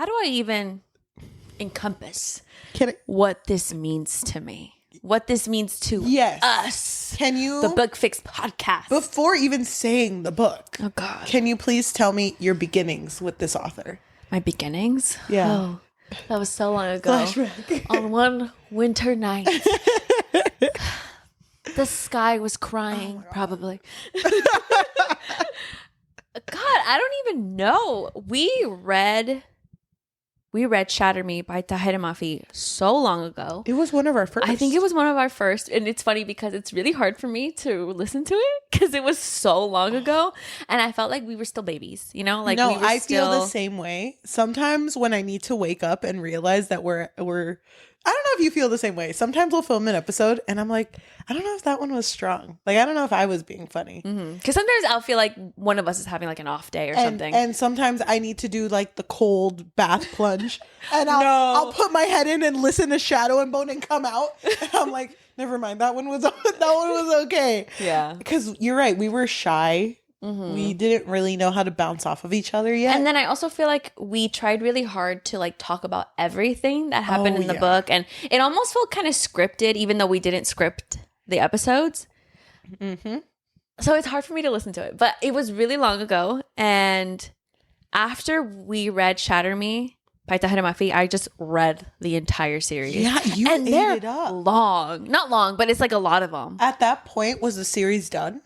how do I even encompass Can I, what this means to me? What this means to us. Can you, the Book Fix podcast. before even saying the book, Oh, God. can you please tell me your beginnings with this author? My beginnings? Yeah. Oh, that was so long ago. Flashback. On one winter night. The sky was crying, probably. God, I don't even know. We read Shatter Me by Tahereh Mafi so long ago. It was one of our first. I think it was one of our first. And it's funny because it's really hard for me to listen to it because it was so long ago. And I felt like we were still babies, you know? Like, no, we were I feel the same way. Sometimes when I need to wake up and realize that we're I don't know if you feel the same way. Sometimes we'll film an episode and I'm like, I don't know if that one was strong. Like, I don't know if I was being funny. Because sometimes I'll feel like one of us is having like an off day or something. And sometimes I need to do like the cold bath plunge. And I'll put my head in and listen to Shadow and Bone and come out. And I'm like, never mind. That one was okay. Yeah. Because you're right. We were shy. Mm-hmm. We didn't really know how to bounce off of each other yet. And then I also feel like we tried really hard to like talk about everything that happened in the book. And it almost felt kind of scripted, even though we didn't script the episodes. Mm-hmm. So it's hard for me to listen to it. But it was really long ago. And after we read Shatter Me by Tahereh Mafi, I just read the entire series. Yeah, you and ate they're it up. long. Not long, but it's like a lot of them. At that point, was the series done?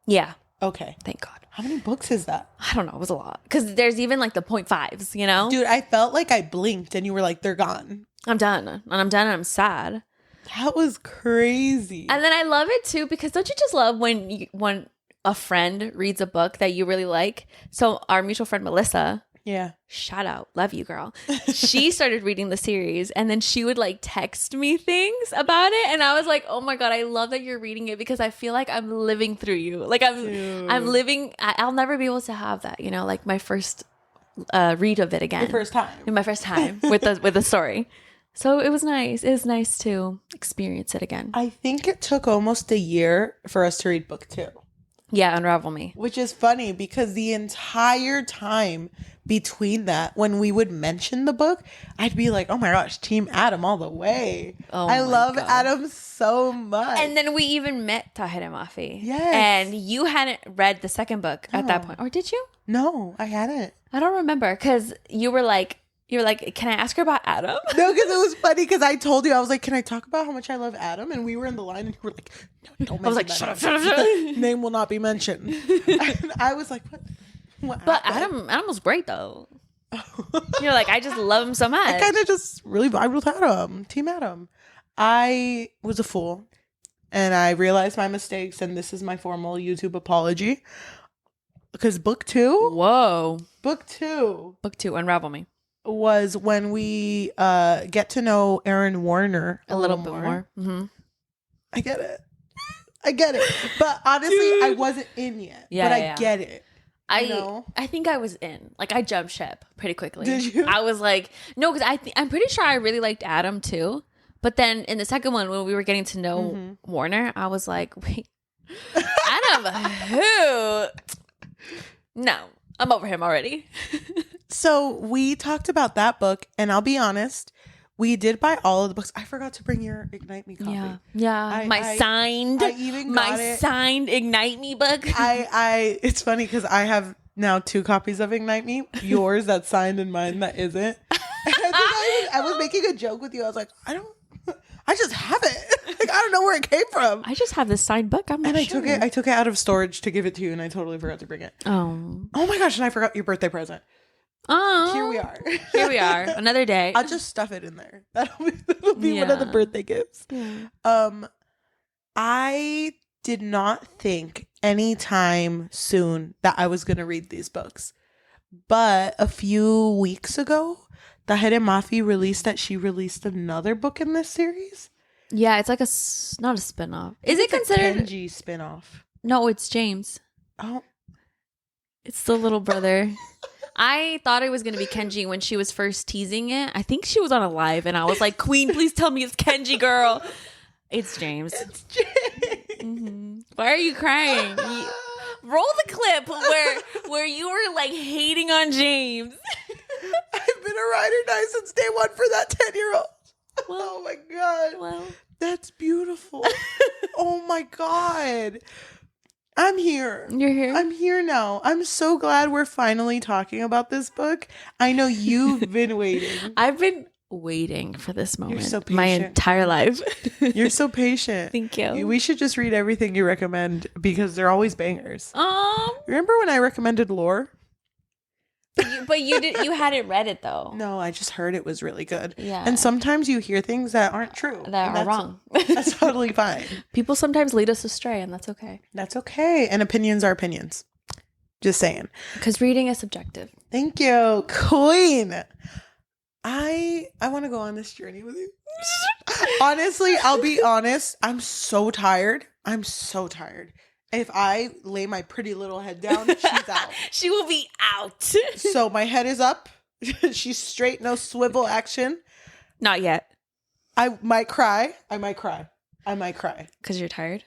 Yeah. Okay. Thank God. How many books is that? I don't know. It was a lot. Because there's even like the 0.5s, you know? Dude, I felt like I blinked and you were like, they're gone. I'm done. And I'm sad. That was crazy. And then I love it too because don't you just love when a friend reads a book that you really like? So our mutual friend Melissa, yeah, shout out, love you, girl. She started reading the series and then she would like text me things about it, and I was like, oh my God, I love that you're reading it because I feel like I'm living through you. Like I'm living. I'll never be able to have that, you know, like my first read of it again. Your first time. In my first time with the story. So it was nice. It was nice to experience it again. I think it took almost a year for us to read book 2. Yeah, Unravel Me. Which is funny because the entire time between that, when we would mention the book, I'd be like, oh my gosh, Team Adam all the way. Oh I love God. Adam so much. And then we even met Tahereh Mafi. Yes. And you hadn't read the second book at that point. Or did you? No, I hadn't. I don't remember because you were like, can I ask her about Adam? No, because it was funny because I told you, I was like, can I talk about how much I love Adam? And we were in the line and you were like, no, don't mention I was like, that. shut up. Name will not be mentioned. And I was like, what But happened? Adam was great though. You're like, I just love him so much. I kind of just really vibed with Adam. Team Adam. I was a fool and I realized my mistakes, and this is my formal YouTube apology. Because book 2? Whoa. Book 2. Book 2, Unravel Me. Was when we get to know Aaron Warner A little bit more. Mm-hmm. I get it. But honestly, Dude. I wasn't in yet. Yeah, but yeah. I get it. I think I was in. Like, I jumped ship pretty quickly. Did you? I was like, no, because I'm pretty sure I really liked Adam too. But then in the second one, when we were getting to know Warner, I was like, wait, Adam who? No, I'm over him already. So we talked about that book, and I'll be honest, we did buy all of the books. I forgot to bring your Ignite Me copy. Yeah. My signed Ignite Me book. It's funny because I have now 2 copies of Ignite Me. Yours that's signed and mine that isn't. And I was making a joke with you. I was like, I just have it. Like, I don't know where it came from. I just have this signed book. I took it out of storage to give it to you, and I totally forgot to bring it. Oh my gosh, and I forgot your birthday present. Oh, Here we are. Another day. I'll just stuff it in there. That'll be one of the birthday gifts. Yeah. I did not think anytime soon that I was gonna read these books, but a few weeks ago, Tahereh Mafi released that she released another book in this series. Yeah, it's like not a spinoff. Is it considered a Kenji spinoff? No, it's James. Oh, it's the little brother. I thought it was going to be Kenji when she was first teasing it. I think she was on a live and I was like, Queen, please tell me it's Kenji, girl. It's James. It's James. Mm-hmm. Why are you crying? Roll the clip where you were like hating on James. I've been ride or die since day one for that 10-year-old. Well, Oh my God. well. That's beautiful. Oh my God. I'm here. You're here? I'm here now. I'm so glad we're finally talking about this book. I know you've been waiting. I've been waiting for this moment so my patient. entire life. You're so patient. Thank you. We should just read everything you recommend because they're always bangers. Um, Remember when I recommended Lore? but you hadn't read it though. No, I just heard it was really good. Yeah. And sometimes you hear things that aren't true. That are wrong. That's totally fine. People sometimes lead us astray, and that's okay. That's okay. And opinions are opinions. Just saying. Because reading is subjective. Thank you, Queen. I want to go on this journey with you. Honestly, I'll be honest. I'm so tired. If I lay my pretty little head down, she's out. She will be out. So my head is up. She's straight, no swivel action. Not yet. I might cry. Because you're tired?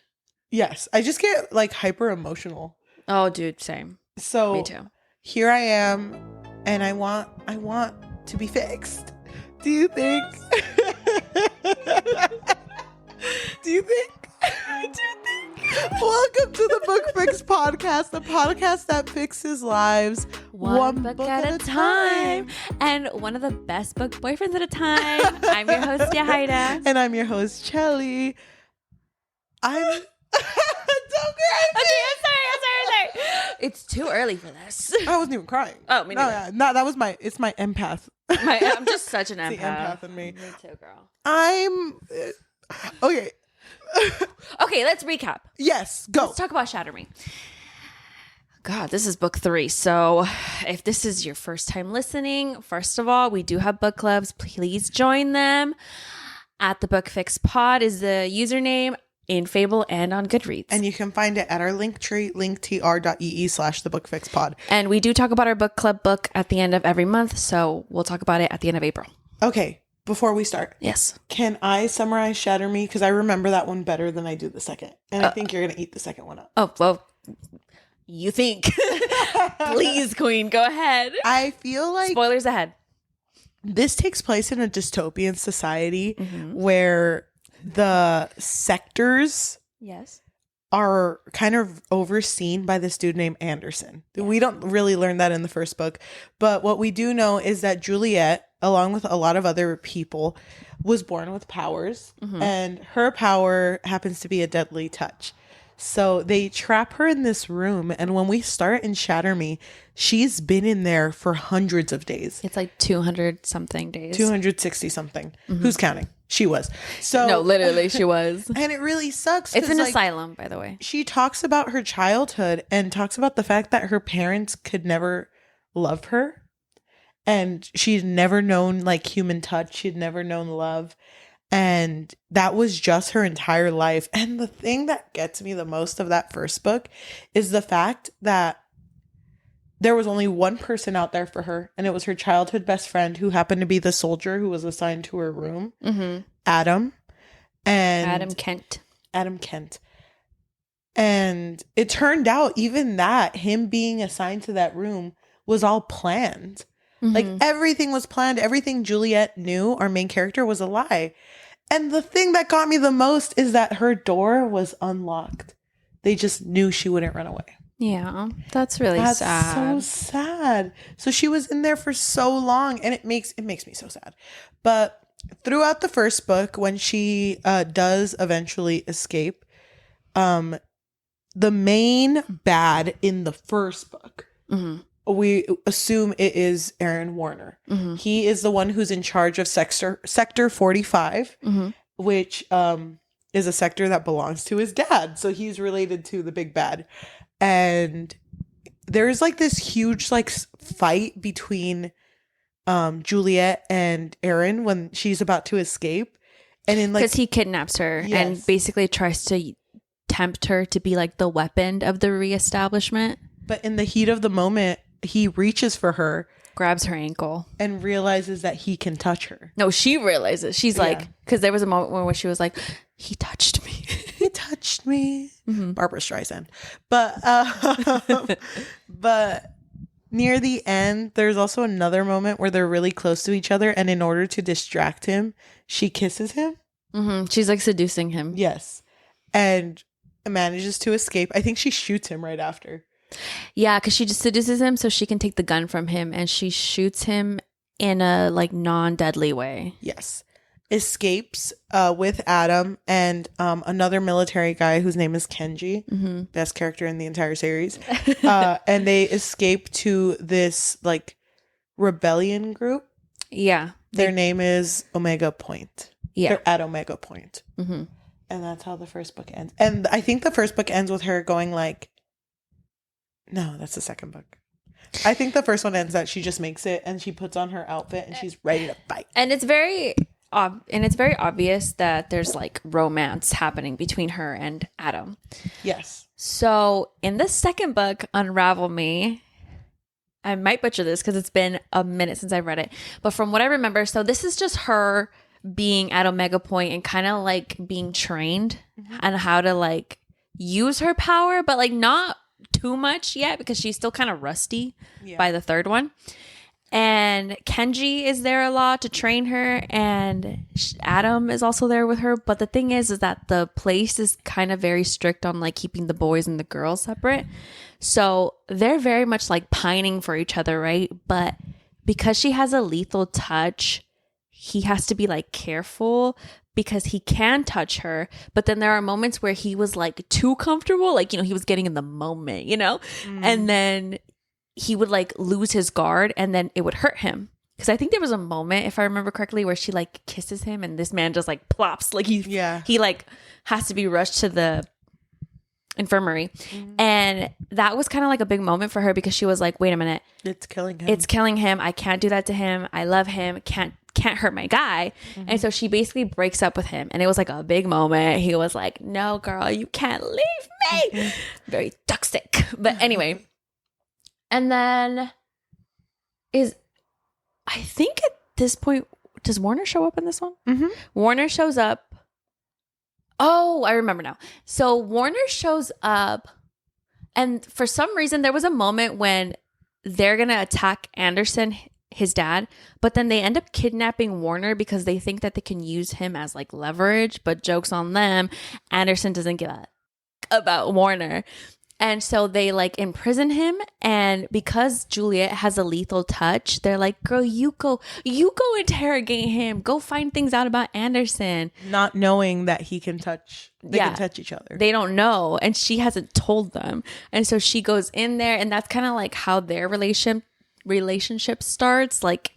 Yes. I just get like hyper emotional. Oh, dude, same. So Me too. here I am, and I want to be fixed. Do you think? Welcome to the Book Fix Podcast, the podcast that fixes lives one book at a time. And one of the best book boyfriends at a time. I'm your host, Yajaira. And I'm your host, Cheli. Don't cry. Okay, I'm sorry. It's too early for this. I wasn't even crying. Oh, me neither. No, that was it's my empath. I'm just such an It's empath. the empath in me. Me too, girl. Okay. Okay, let's recap. Yes, go. Let's talk about Shatter Me. God, this is book 3. So if this is your first time listening, first of all, we do have book clubs. Please join them. At the Book Fix Pod is the username in Fable and on Goodreads. And you can find it at our link tree, linktr.ee/thebookfixpod. And we do talk about our book club book at the end of every month. So we'll talk about it at the end of April. Okay, before we start. Yes. Can I summarize Shatter Me? Because I remember that one better than I do the second. And I think you're going to eat the second one up. Oh, well, you think. Please, Queen, go ahead. I feel like Spoilers ahead. this takes place in a dystopian society where the sectors Yes. are kind of overseen by this dude named Anderson. We don't really learn that in the first book. But what we do know is that Juliette, along with a lot of other people, was born with powers. And her power happens to be a deadly touch. So they trap her in this room. And when we start in Shatter Me, she's been in there for hundreds of days. It's like 200 something days. 260 something. Who's counting? She was. So No, literally, she was. And it really sucks. It's an 'cause, asylum, by the way. she talks about her childhood and talks about the fact that her parents could never love her. And she'd never known like human touch. She'd never known love. And that was just her entire life. And the thing that gets me the most of that first book is the fact that there was only one person out there for her. And it was her childhood best friend who happened to be the soldier who was assigned to her room, Adam. And Adam Kent. And it turned out even that him being assigned to that room was all planned. Like everything was planned. Everything Juliette knew, our main character, was a lie. And the thing that got me the most is that her door was unlocked. They just knew she wouldn't run away. Yeah, that's really That's sad. so sad. So she was in there for so long, and it makes me so sad. But throughout the first book, when she does eventually escape, the main bad in the first book, we assume it is Aaron Warner. He is the one who's in charge of Sector 45, which is a sector that belongs to his dad. So he's related to the big bad. And there's like this huge like fight between Juliette and Aaron when she's about to escape. And in like, because he kidnaps her and basically tries to tempt her to be like the weapon of the Reestablishment. But in the heat of the moment, he reaches for her, grabs her ankle, and realizes that he can touch her. No, she realizes. She's like, because there was a moment where she was like, he touched me. He touched me. Barbara Streisand. But near the end, there's also another moment where they're really close to each other, and in order to distract him, she kisses him. Mm-hmm. She's like seducing him. Yes. And manages to escape. I think she shoots him right after. Yeah, because she just seduces him so she can take the gun from him, and she shoots him in a like non-deadly way. Yes. Escapes with Adam and another military guy whose name is Kenji. Mm-hmm. Best character in the entire series. And they escape to this like rebellion group. Yeah. Their name is Omega Point. Yeah. They're at Omega Point. Mm-hmm. And that's how the first book ends. And I think the first book ends with her going like, no, that's the second book. I think the first one ends that she just makes it and she puts on her outfit and she's ready to fight. And it's very obvious that there's like romance happening between her and Adam. Yes. So in the second book, Unravel Me, I might butcher this because it's been a minute since I've read it. But from what I remember, so this is just her being at Omega Point and kind of like being trained on how to like use her power, but like not too much yet because she's still kind of rusty by the third one. And Kenji is there a lot to train her, and Adam is also there with her. But the thing is that the place is kind of very strict on like keeping the boys and the girls separate. So they're very much like pining for each other, right? But because she has a lethal touch, he has to be like careful because he can touch her. But then there are moments where he was like too comfortable, like, you know, he was getting in the moment, you know, and then he would like lose his guard and then it would hurt him. Because I think there was a moment, if I remember correctly, where she like kisses him and this man just like plops. Like he like has to be rushed to the infirmary. And that was kind of like a big moment for her because she was like, wait a minute. It's killing him. It's killing him. I can't do that to him. I love him. Can't hurt my guy. And so she basically breaks up with him. And it was like a big moment. He was like, no, girl, you can't leave me. Very toxic. But anyway. And then I think at this point, does Warner show up in this one? Warner shows up. Oh, I remember now. So Warner shows up, and for some reason, there was a moment when they're going to attack Anderson, his dad, but then they end up kidnapping Warner because they think that they can use him as like leverage, but joke's on them. Anderson doesn't give a about Warner. And so they like imprison him, and because Juliette has a lethal touch, they're like, girl, you go interrogate him. Go find things out about Anderson. Not knowing that he can touch, they can touch each other. They don't know, and she hasn't told them. And so she goes in there, and that's kind of like how their relationship starts. Like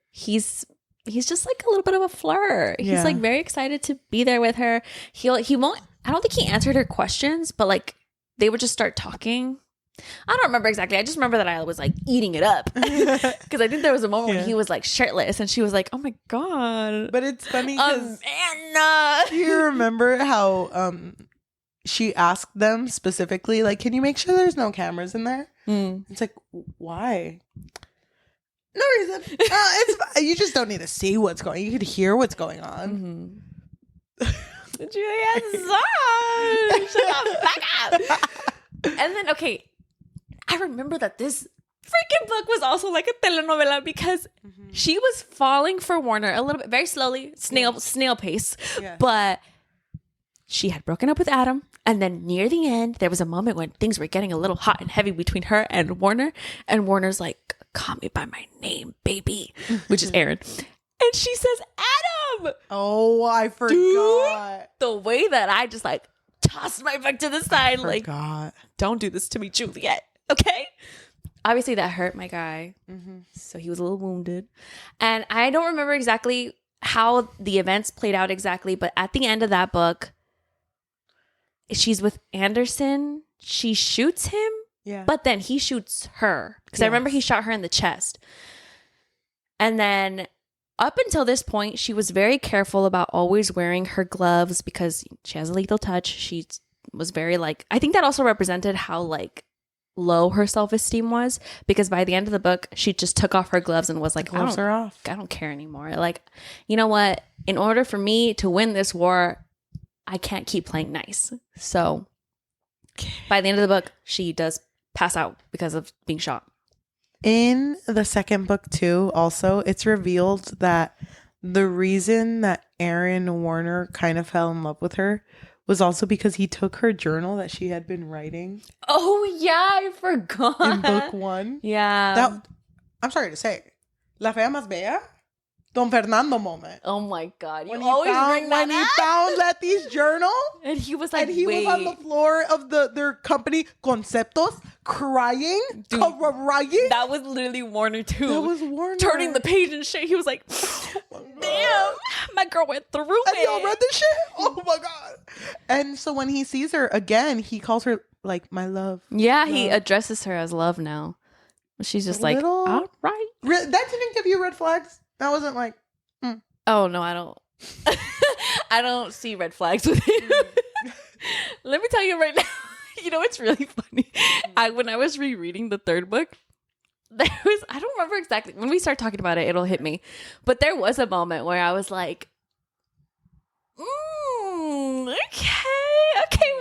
he's just like a little bit of a flirt. He's like very excited to be there with her. He won't, I don't think he answered her questions, but like they would just start talking. I don't remember exactly. I just remember that I was like eating it up because I think there was a moment when he was like shirtless and she was like, oh my God. But it's funny because Amanda. Do you remember how she asked them specifically, like, can you make sure there's no cameras in there? It's like, why? No reason. It's you just don't need to see what's going on. You could hear what's going on. Juliette's son. Shut up. Back up. And then, okay, I remember that this freaking book was also like a telenovela because she was falling for Warner a little bit, very slowly, snail pace. But she had broken up with Adam. And then near the end, there was a moment when things were getting a little hot and heavy between her and Warner. And Warner's like, call me by my name, baby, which is Aaron. And she says, Adam. Oh, I forgot. Dude, the way that I just like tossed my book to the side. Like, don't do this to me, Juliette. Okay. Obviously that hurt my guy. So he was a little wounded. And I don't remember exactly how the events played out exactly. But at the end of that book, she's with Anderson. She shoots him. But then he shoots her. Because I remember he shot her in the chest. And then up until this point, she was very careful about always wearing her gloves because she has a lethal touch. She was very like, I think that also represented how like low her self-esteem was because by the end of the book, she just took off her gloves and was like, I don't care anymore. Like, you know what? In order for me to win this war, I can't keep playing nice. So by the end of the book, she does pass out because of being shot. In the second book too, also, it's revealed that the reason that Aaron Warner kind of fell in love with her was also because he took her journal that she had been writing. Oh yeah, I forgot. In book 1. Yeah. That, I'm sorry to say, La Fea Más Bella, Don Fernando moment. Oh my God. When he found Letty's journal. And he was like, and he was on the floor of their company, Conceptos, crying. Dude, crying. That was literally Warner too. That was Warner. Turning the page and shit. He was like, damn, my girl went through it. And y'all read this shit? Mm-hmm. Oh my God. And so when he sees her again, he calls her like my love. Yeah, love. he addresses her as love now. She's just like, all right. That didn't give you red flags? That wasn't like, Oh no, I don't. I don't see red flags with him. Let me tell you right now. You know, it's really funny. When I was rereading the third book, I don't remember exactly. When we start talking about it, it'll hit me. But there was a moment where I was like, okay,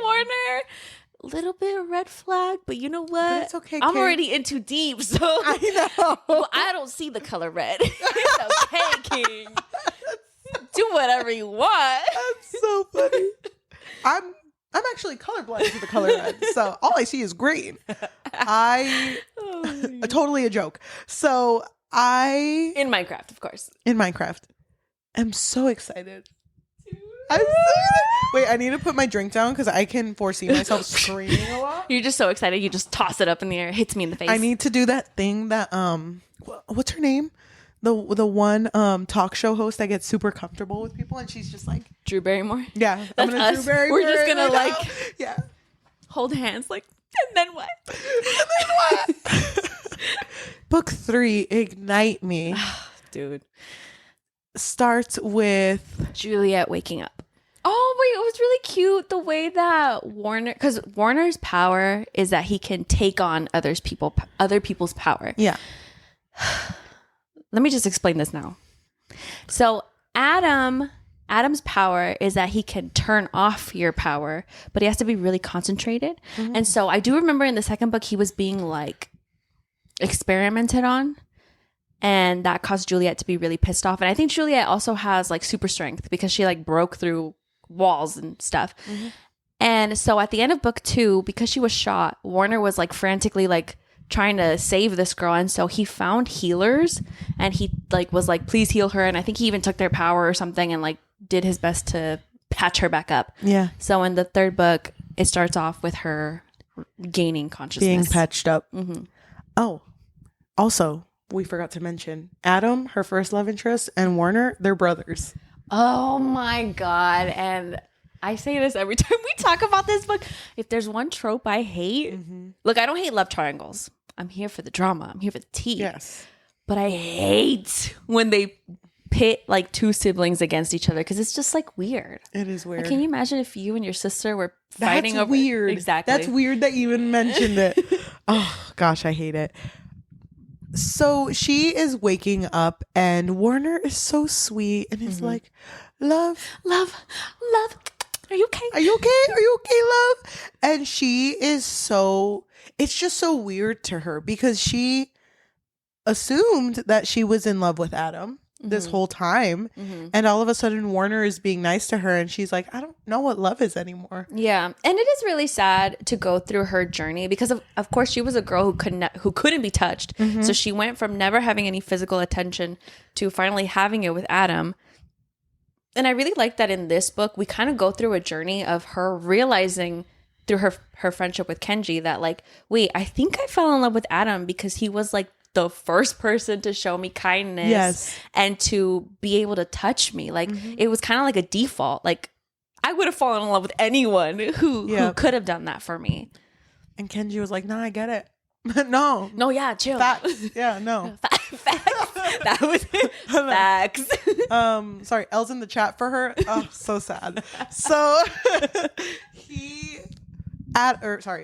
Warner. Little bit of red flag, but you know what? But it's okay, I'm King. already in too deep, so I know. Well, I don't see the color red. It's okay, King. Do whatever you want. That's so funny. I'm actually colorblind to the color red, so all I see is green. Totally a joke. So in Minecraft, of course. In Minecraft, I'm so excited. I'm so excited. Wait, I need to put my drink down because I can foresee myself screaming a lot. You're just so excited. You just toss it up in the air. It hits me in the face. I need to do that thing that what's her name? The one talk show host that gets super comfortable with people and she's just like Drew Barrymore. Yeah, that's us. We're just gonna like yeah hold hands like and then what? And then what? Book 3, Ignite Me, dude, starts with Juliette waking up. Oh wait, it was really cute the way that because Warner's power is that he can take on other people's power. Yeah. Let me just explain this now. So Adam's power is that he can turn off your power, but he has to be really concentrated. Mm-hmm. And so I do remember in the second book, he was being like experimented on. And that caused Juliette to be really pissed off. And I think Juliette also has like super strength because she like broke through walls and stuff. Mm-hmm. And so at the end of book 2, because she was shot, Warner was like frantically like trying to save this girl. And so he found healers and he like was like, please heal her. And I think he even took their power or something and like did his best to patch her back up. Yeah. So in the third book, it starts off with her gaining consciousness. Being patched up. Mm-hmm. Oh, also, we forgot to mention Adam, her first love interest, and Warner, they're brothers. Oh my God. And I say this every time we talk about this book. If there's one trope I hate, look, I don't hate love triangles. I'm here for the drama. I'm here for the tea. Yes. But I hate when they pit like two siblings against each other because it's just like weird. It is weird. Like, can you imagine if you and your sister were fighting That's over weird. Exactly. That's weird that you even mentioned it. Oh gosh, I hate it. So she is waking up and Warner is so sweet and is like, love. Are you okay? Are you okay, love? And she is it's just so weird to her because she assumed that she was in love with Adam this whole time. And all of a sudden Warner is being nice to her and she's like, I don't know what love is anymore. Yeah. And it is really sad to go through her journey because of course she was a girl who couldn't be touched. So she went from never having any physical attention to finally having it with Adam. And I really like that in this book, we kind of go through a journey of her realizing through her friendship with Kenji that like, wait, I think I fell in love with Adam because he was like the first person to show me kindness and to be able to touch me. Like it was kind of like a default. Like I would have fallen in love with anyone who could have done that for me. And Kenji was like, no, I get it. No, yeah, chill. Facts. Yeah, no. Facts. That was facts. Sorry, Elle's in the chat for her. Oh, so sad. So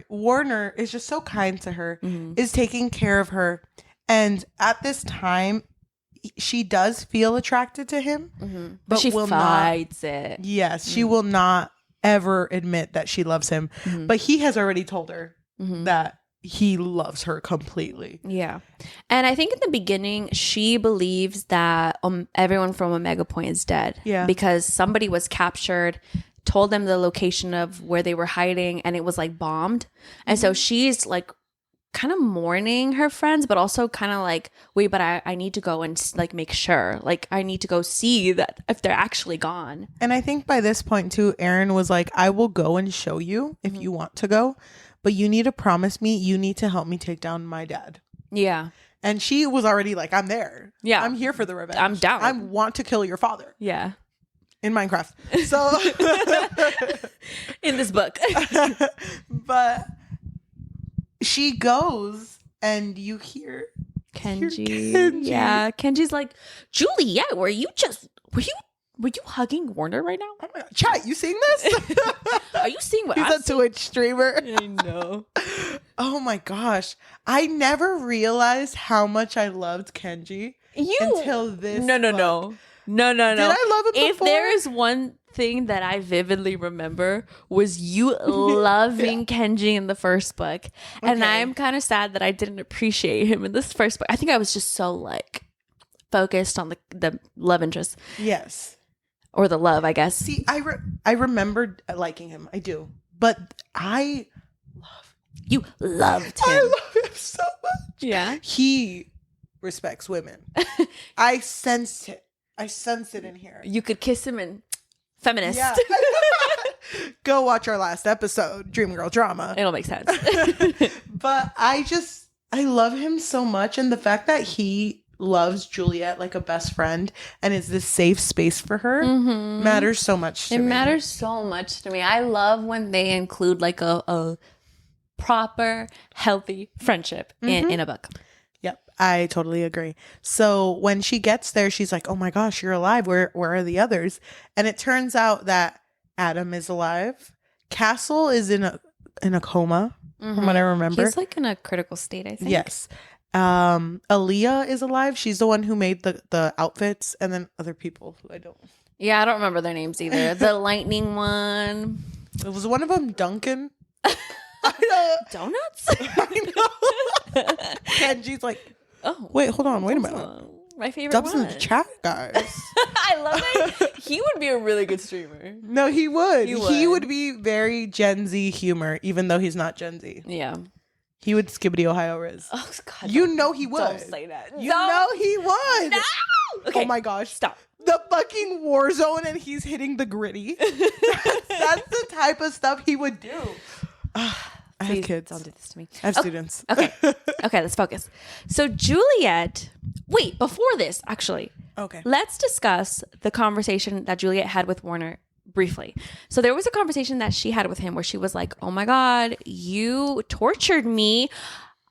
Warner is just so kind to her, is taking care of her. And at this time, she does feel attracted to him, but she fights it. Yes, she will not ever admit that she loves him. But he has already told her that he loves her completely. Yeah. And I think in the beginning, she believes that everyone from Omega Point is dead. Yeah. Because somebody was captured, told them the location of where they were hiding, and it was like bombed. And so she's like kind of mourning her friends, but also kind of like, wait, but I need to go and like make sure. Like I need to go see that if they're actually gone. And I think by this point too, Aaron was like, I will go and show you if you want to go, but you need to promise me you need to help me take down my dad. Yeah. And she was already like, I'm there. Yeah. I'm here for the revenge. I'm down. I want to kill your father. Yeah. In Minecraft. So in this book. But she goes and you hear Kenji. Yeah. Kenji's like, Juliette, were you hugging Warner right now? Oh my God. Chat, you seeing this? Are you seeing what He's I'm a Twitch streamer. I know. Oh my gosh. I never realized how much I loved Kenji until this. No. Did I love him If before? there is one thing that I vividly remember was you loving Kenji in the first book. And I'm kind of sad that I didn't appreciate him in this first book. I think I was just so like focused on the love interest. Yes. Or the love, I guess. See, I remembered liking him. I do. But You loved him. I love him so much. Yeah. He respects women. I sense it. I sense it in here. You could kiss him and feminist. Yeah. Go watch our last episode, Dream Girl Drama. It'll make sense. But I love him so much. And the fact that he loves Juliette like a best friend and is this safe space for her matters so much to me. It matters so much to me. I love when they include like a proper, healthy friendship in a book. Yep, I totally agree. So when she gets there, she's like, oh my gosh, you're alive. Where are the others? And it turns out that Adam is alive. Castle is in a coma, from what I remember. He's like in a critical state, I think. Yes. Aaliyah is alive. She's the one who made the outfits, and then other people who I don't. Yeah, I don't remember their names either. The lightning one. It was one of them Duncan. Donuts? I know. Kenji's like, Oh. wait, hold on. Wait a minute. My favorite Dubs one. in the chat, guys. I love it. He would be a really good streamer. No, he would. He He would. would be very Gen Z humor, even though he's not Gen Z. Yeah. He would Skibbity Ohio Riz. Oh, God. You know he would. Don't say that. You know he would. No! Okay. Oh my gosh. Stop. The fucking war zone and he's hitting the gritty. That's the type of stuff he would do. I have Please kids. Don't do this to me. I have students. Okay. Okay, let's focus. So Juliette, wait, before this, actually, Okay. let's discuss the conversation that Juliette had with Warner briefly. So there was a conversation that she had with him where she was like, oh my God, you tortured me.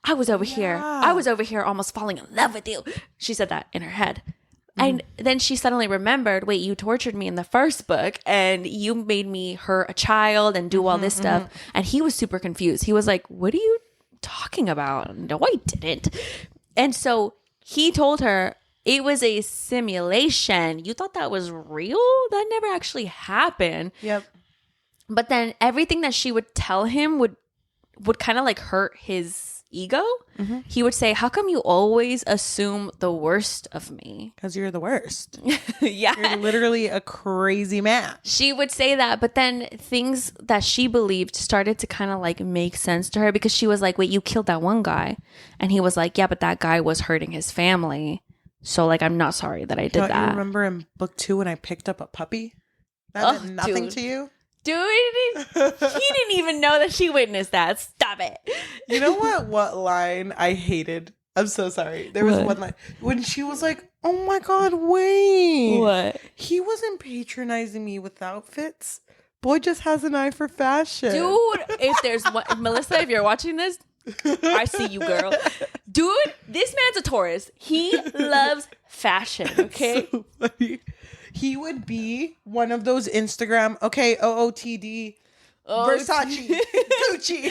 I was over here almost falling in love with you. She said that in her head. And then she suddenly remembered, wait, you tortured me in the first book and you made me hurt a child and do all this stuff. And he was super confused. He was like, what are you talking about? No, I didn't. And so he told her it was a simulation. You thought that was real? That never actually happened. Yep. But then everything that she would tell him would kind of like hurt his ego. He would say, how come you always assume the worst of me? Because you're the worst. Yeah. You're literally a crazy man. She would say that, but then things that she believed started to kind of like make sense to her because she was like, wait, you killed that one guy. And he was like, yeah, but that guy was hurting his family. So like, I'm not sorry that I did that. You remember in book 2 when I picked up a puppy? That did nothing to you? Dude, he didn't even know that she witnessed that. Stop it. You know what line I hated? I'm so sorry. There was one line when she was like, oh my God, wait. What? He wasn't patronizing me with outfits. Boy just has an eye for fashion. Dude, if there's one, Melissa, if you're watching this, I see you, girl. Dude, this man's a Taurus. He loves fashion, okay? So funny. He would be one of those Instagram, OOTD, Versace, Gucci.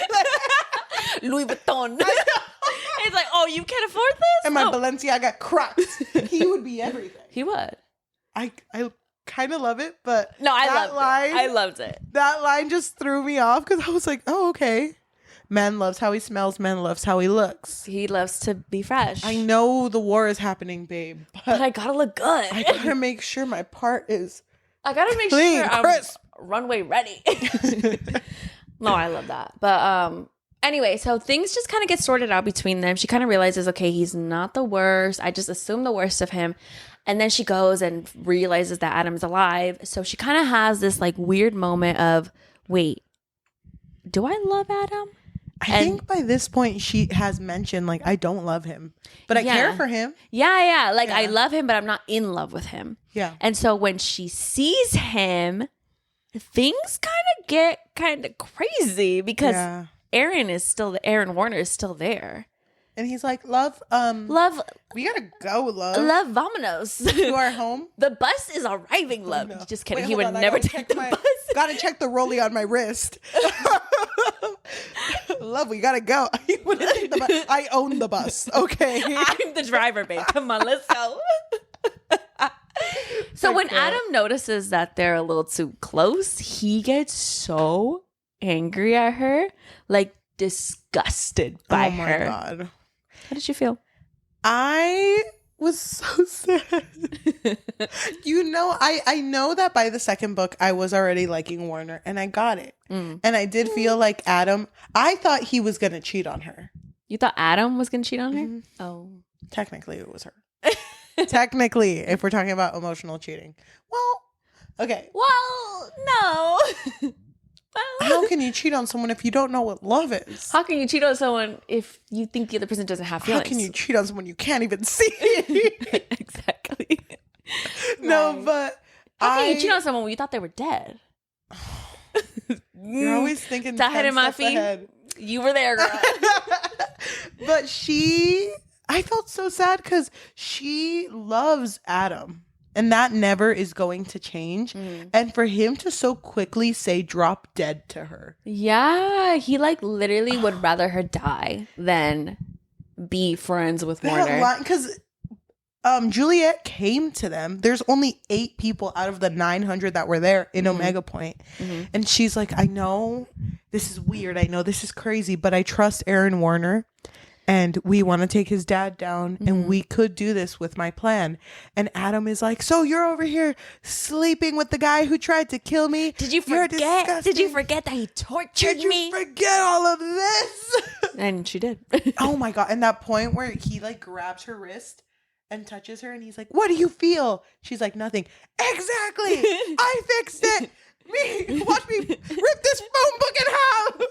Louis Vuitton. It's like, oh, you can't afford this? And my Balenciaga Crocs. He would be everything. He would. I kind of love it, but no, I loved it. I loved it. That line just threw me off because I was like, oh, okay. Man loves how he smells. Man loves how he looks. He loves to be fresh. I know the war is happening, babe, but I gotta look good. I gotta make sure my part is I gotta make clean, sure crisp. I'm runway ready. No, I love that. But anyway, so things just kind of get sorted out between them. She kind of realizes, okay, he's not the worst. I just assumed the worst of him. And then she goes and realizes that Adam's alive. So she kind of has this like weird moment of, wait, do I love Adam? I think by this point she has mentioned like, I don't love him, but I care for him. Yeah. Like I love him, but I'm not in love with him. Yeah. And so when she sees him, things kind of get kind of crazy because Aaron Warner is still there. And he's like, love, we gotta go, love. Love, vamonos. To our home. The bus is arriving, love. No. Just kidding. He would never take the bus. Gotta check the rollie on my wrist. Love, we gotta go. He wouldn't take the bus. I own the bus. Okay. I'm the driver, babe. Come on, let's go. So when Adam notices that they're a little too close, he gets so angry at her, like disgusted by her. Oh my God. How did you feel? I was so sad. You know, I know that by the second book, I was already liking Warner, and I got it. And I did feel like Adam, I thought he was going to cheat on her. You thought Adam was going to cheat on her? Mm-hmm. Oh. Technically, it was her. Technically, if we're talking about emotional cheating. Well, okay. Well, no. How can you cheat on someone if you don't know what love is? How can you cheat on someone if you think the other person doesn't have feelings? How can you cheat on someone you can't even see? Exactly. No, right. But how can you cheat on someone when you thought they were dead? You're always thinking Tahereh Mafi, you were there, girl. But I felt so sad because she loves Adam. And that never is going to change. And for him to so quickly say drop dead to her. Yeah. He like literally would rather her die than be friends with Warner. Because Juliette came to them. There's only 8 people out of the 900 that were there in Omega Point. And she's like, I know this is weird. I know this is crazy, but I trust Aaron Warner. And we want to take his dad down, and we could do this with my plan. And Adam is like, so you're over here sleeping with the guy who tried to kill me? Did you forget? Did you forget that he tortured me? Did you forget all of this? And she did. Oh my God. And that point where he like grabs her wrist and touches her, and he's like, what do you feel? She's like, nothing. Exactly. I fixed it. Watch me rip this phone book in half.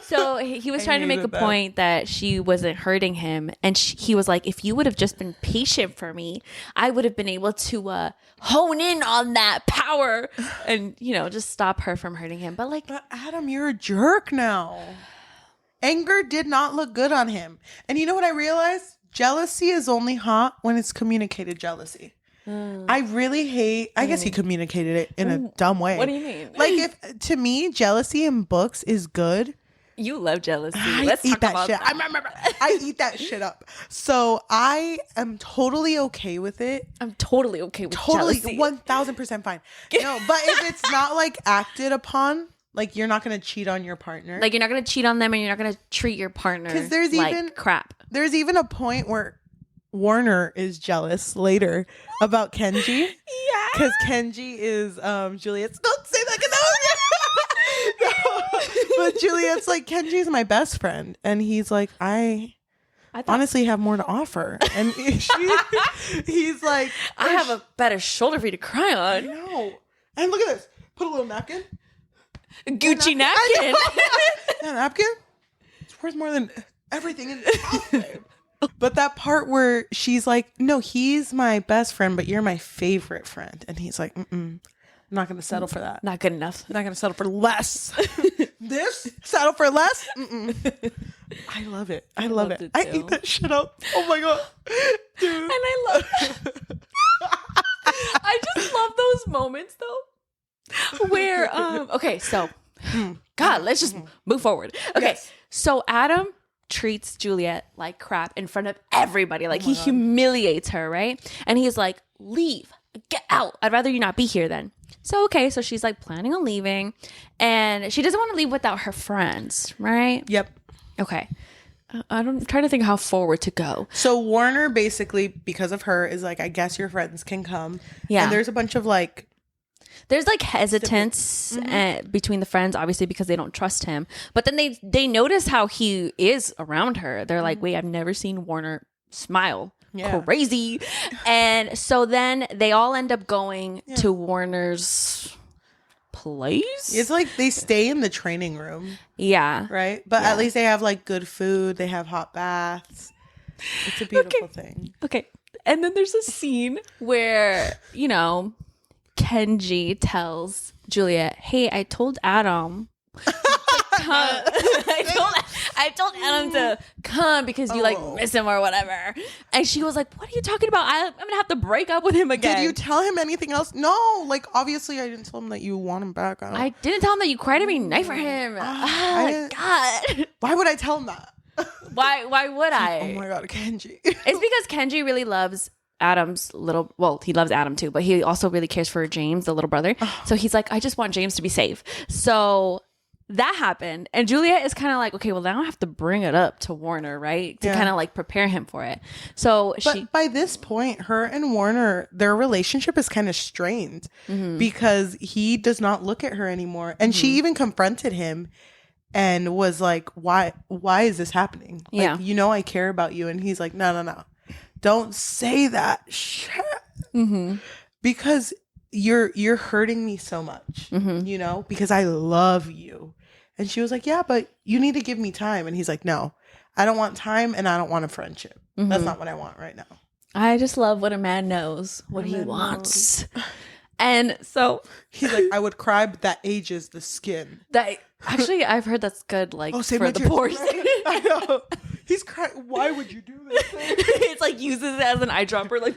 So he was trying to make a point that she wasn't hurting him, and he was like, if you would have just been patient for me, I would have been able to hone in on that power and just stop her from hurting him. But Adam, you're a jerk now. Anger did not look good on him. And you know what I realized? Jealousy is only hot when it's communicated jealousy. I really hate, I guess he communicated it in a dumb way. What do you mean? Like, to me, jealousy in books is good. You love jealousy. Let's eat that shit. I eat that shit up. So I am totally okay with it. I'm totally okay with jealousy. 1000% fine. No, but if it's not like acted upon, like you're not going to cheat on your partner. Like you're not going to cheat on them, and you're not going to treat your partner like crap. There's even a point where Warner is jealous later about Kenji. Yeah. Because Kenji is Juliette's. Don't say that because no. But Juliette's like, Kenji's my best friend. And he's like, I honestly have more to offer. And he's like, I have a better shoulder for you to cry on. No. And look at this. Put a little napkin. Gucci napkin. That napkin? It's worth more than everything in this house, babe. But that part where she's like, no, he's my best friend, but you're my favorite friend. And he's like, I'm not going to settle for that. Not good enough. I'm not going to settle for less. This? Settle for less? I love it. I love it. I eat that shit up. Oh my God. Dude. And I love it. I just love those moments though. Where, okay, so, God, let's just move forward. Okay, yes. So Adam treats Juliette like crap in front of everybody. Like he humiliates her, right? And he's like, leave, get out. I'd rather you not be here then. So, okay, so she's like planning on leaving, and she doesn't want to leave without her friends, right? Yep. Okay. I'm trying to think how forward to go. So Warner basically, because of her, is like, I guess your friends can come. Yeah. And there's a bunch of like... There's like hesitance between the friends, obviously, because they don't trust him. But then they notice how he is around her. They're like, wait, I've never seen Warner smile. Yeah. Crazy. And so then they all end up going to Warner's place. It's like they stay in the training room. Yeah. Right? But at least they have like good food. They have hot baths. It's a beautiful thing. Okay. And then there's a scene where, you know, Kenji tells Juliette, hey, I told Adam to come. I told Adam to come because you like miss him or whatever. And she was like, what are you talking about? I'm gonna have to break up with him again. Did you tell him anything else? No, like obviously I didn't tell him that you want him back. I didn't tell him that you cried every night for him. Oh God. Why would I tell him that? Why would I? Oh my God, Kenji. It's because Kenji really loves Adam's little, well, he loves Adam too, but he also really cares for James, the little brother. So he's like, I just want James to be safe. So that happened. And Juliette is kind of like, okay, well, now I have to bring it up to Warner, right? To kind of like prepare him for it. So but by this point, her and Warner, their relationship is kind of strained because he does not look at her anymore. And she even confronted him and was like, why is this happening? Like, you know, I care about you. And he's like, no. Don't say that shit. Because you're hurting me so much, you know, because I love you. And she was like, yeah, but you need to give me time. And he's like, no, I don't want time and I don't want a friendship. That's not what I want right now. I just love when a man knows what he wants. And so he's like, I would cry, but that ages the skin. That actually, I've heard that's good, like for the pores. I know. He's crying. Why would you do this? It's like uses it as an eyedropper. Like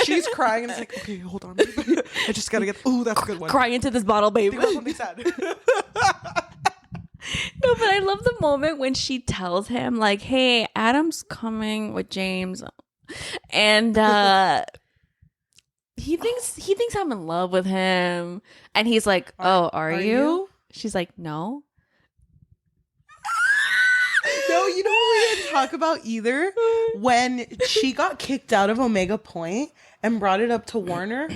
she's crying and it's like, okay, hold on. I just gotta get. Oh, that's a good one. Crying into this bottle, babe. Think about something sad. No, but I love the moment when she tells him, like, "Hey, Adam's coming with James," and he thinks I'm in love with him, and he's like, "Oh, are you?" She's like, "No." No, you know what we didn't talk about either? When she got kicked out of Omega Point and brought it up to Warner,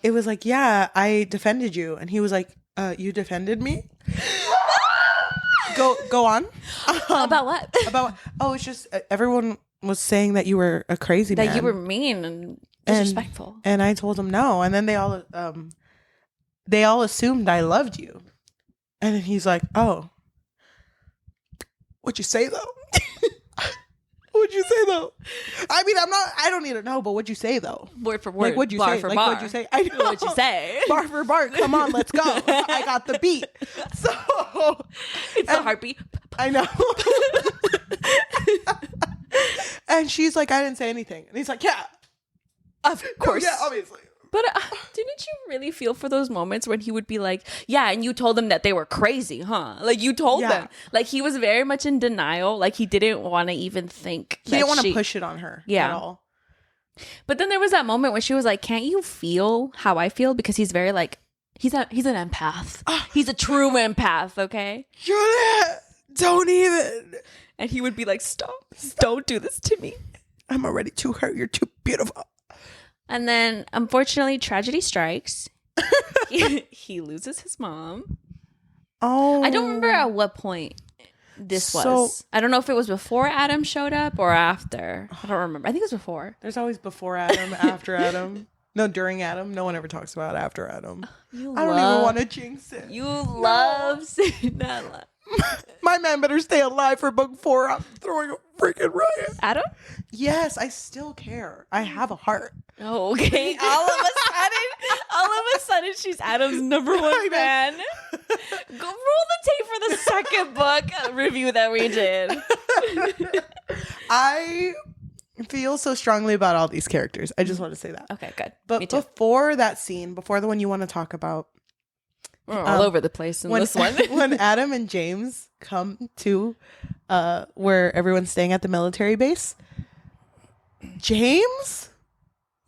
it was like, yeah, I defended you. And he was like, you defended me? Go on. About what? It's just everyone was saying that you were a crazy man. That you were mean and disrespectful. And I told them no. And then they all assumed I loved you. And then he's like, oh. What'd you say though? What'd you say though? I mean, I don't need to know, but what'd you say though? Word for word. Like, what'd you bar say? For like, bar. What'd you say? I know. What'd you say? Bar for bar. Come on, let's go. I got the beat. So it's a heartbeat. I know. And she's like, I didn't say anything. And he's like, yeah. Of course. Yeah, obviously. But didn't you really feel for those moments when he would be like, yeah, and you told them that they were crazy, huh? Like, you told them. Like, he was very much in denial. Like, he didn't want to even think. He didn't want to push it on her at all. But then there was that moment when she was like, can't you feel how I feel? Because he's very like, he's an empath. He's a true empath, okay? Juliette, don't even. And he would be like, stop. Don't do this to me. I'm already too hurt. You're too beautiful. And then, unfortunately, tragedy strikes. He loses his mom. Oh. I don't remember at what point this was. I don't know if it was before Adam showed up or after. I don't remember. I think it was before. There's always before Adam, after Adam. No, during Adam. No one ever talks about after Adam. I don't even want to jinx it. You love saying that. My man better stay alive for book 4. I'm throwing a freaking riot. Adam? Yes, I still care. I have a heart. Oh, okay. All of a sudden, she's Adam's number one fan. Go roll the tape for the second book review that we did. I feel so strongly about all these characters. I just want to say that. Okay, good. But before that scene, before the one you want to talk about, we're all over the place in this one. When Adam and James come to where everyone's staying at the military base, James,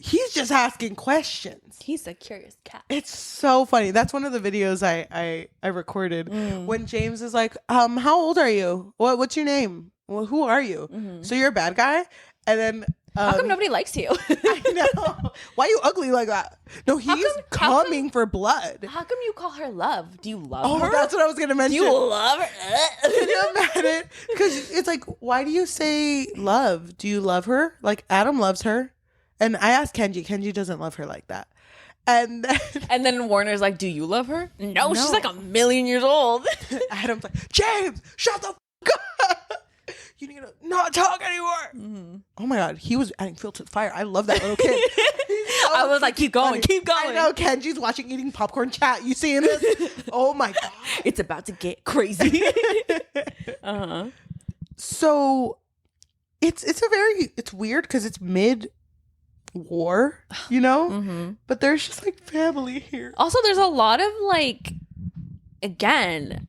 he's just asking questions. He's a curious cat. It's so funny. That's one of the videos I recorded when James is like, how old are you? What's your name? Well, who are you? Mm-hmm. So you're a bad guy? And then how come nobody likes you? I know. Why are you ugly like that? No, he's coming for blood. How come you call her love? Do you love her? Oh, that's what I was going to mention. Do you love her? Can you imagine? Because it's like, why do you say love? Do you love her? Like, Adam loves her. And I asked Kenji. Kenji doesn't love her like that. And then Warner's like, do you love her? No, she's like 1,000,000 years old. Adam's like, James, shut the fuck up. You need to not talk anymore. Mm-hmm. Oh my God. He was adding fuel to the fire. I love that little kid. I was like, keep going, keep going. I know. Kenji's watching eating popcorn chat. You seeing this? Oh my God. It's about to get crazy. So it's weird because it's mid-war, you know? Mm-hmm. But there's just like family here. Also, there's a lot of like, again,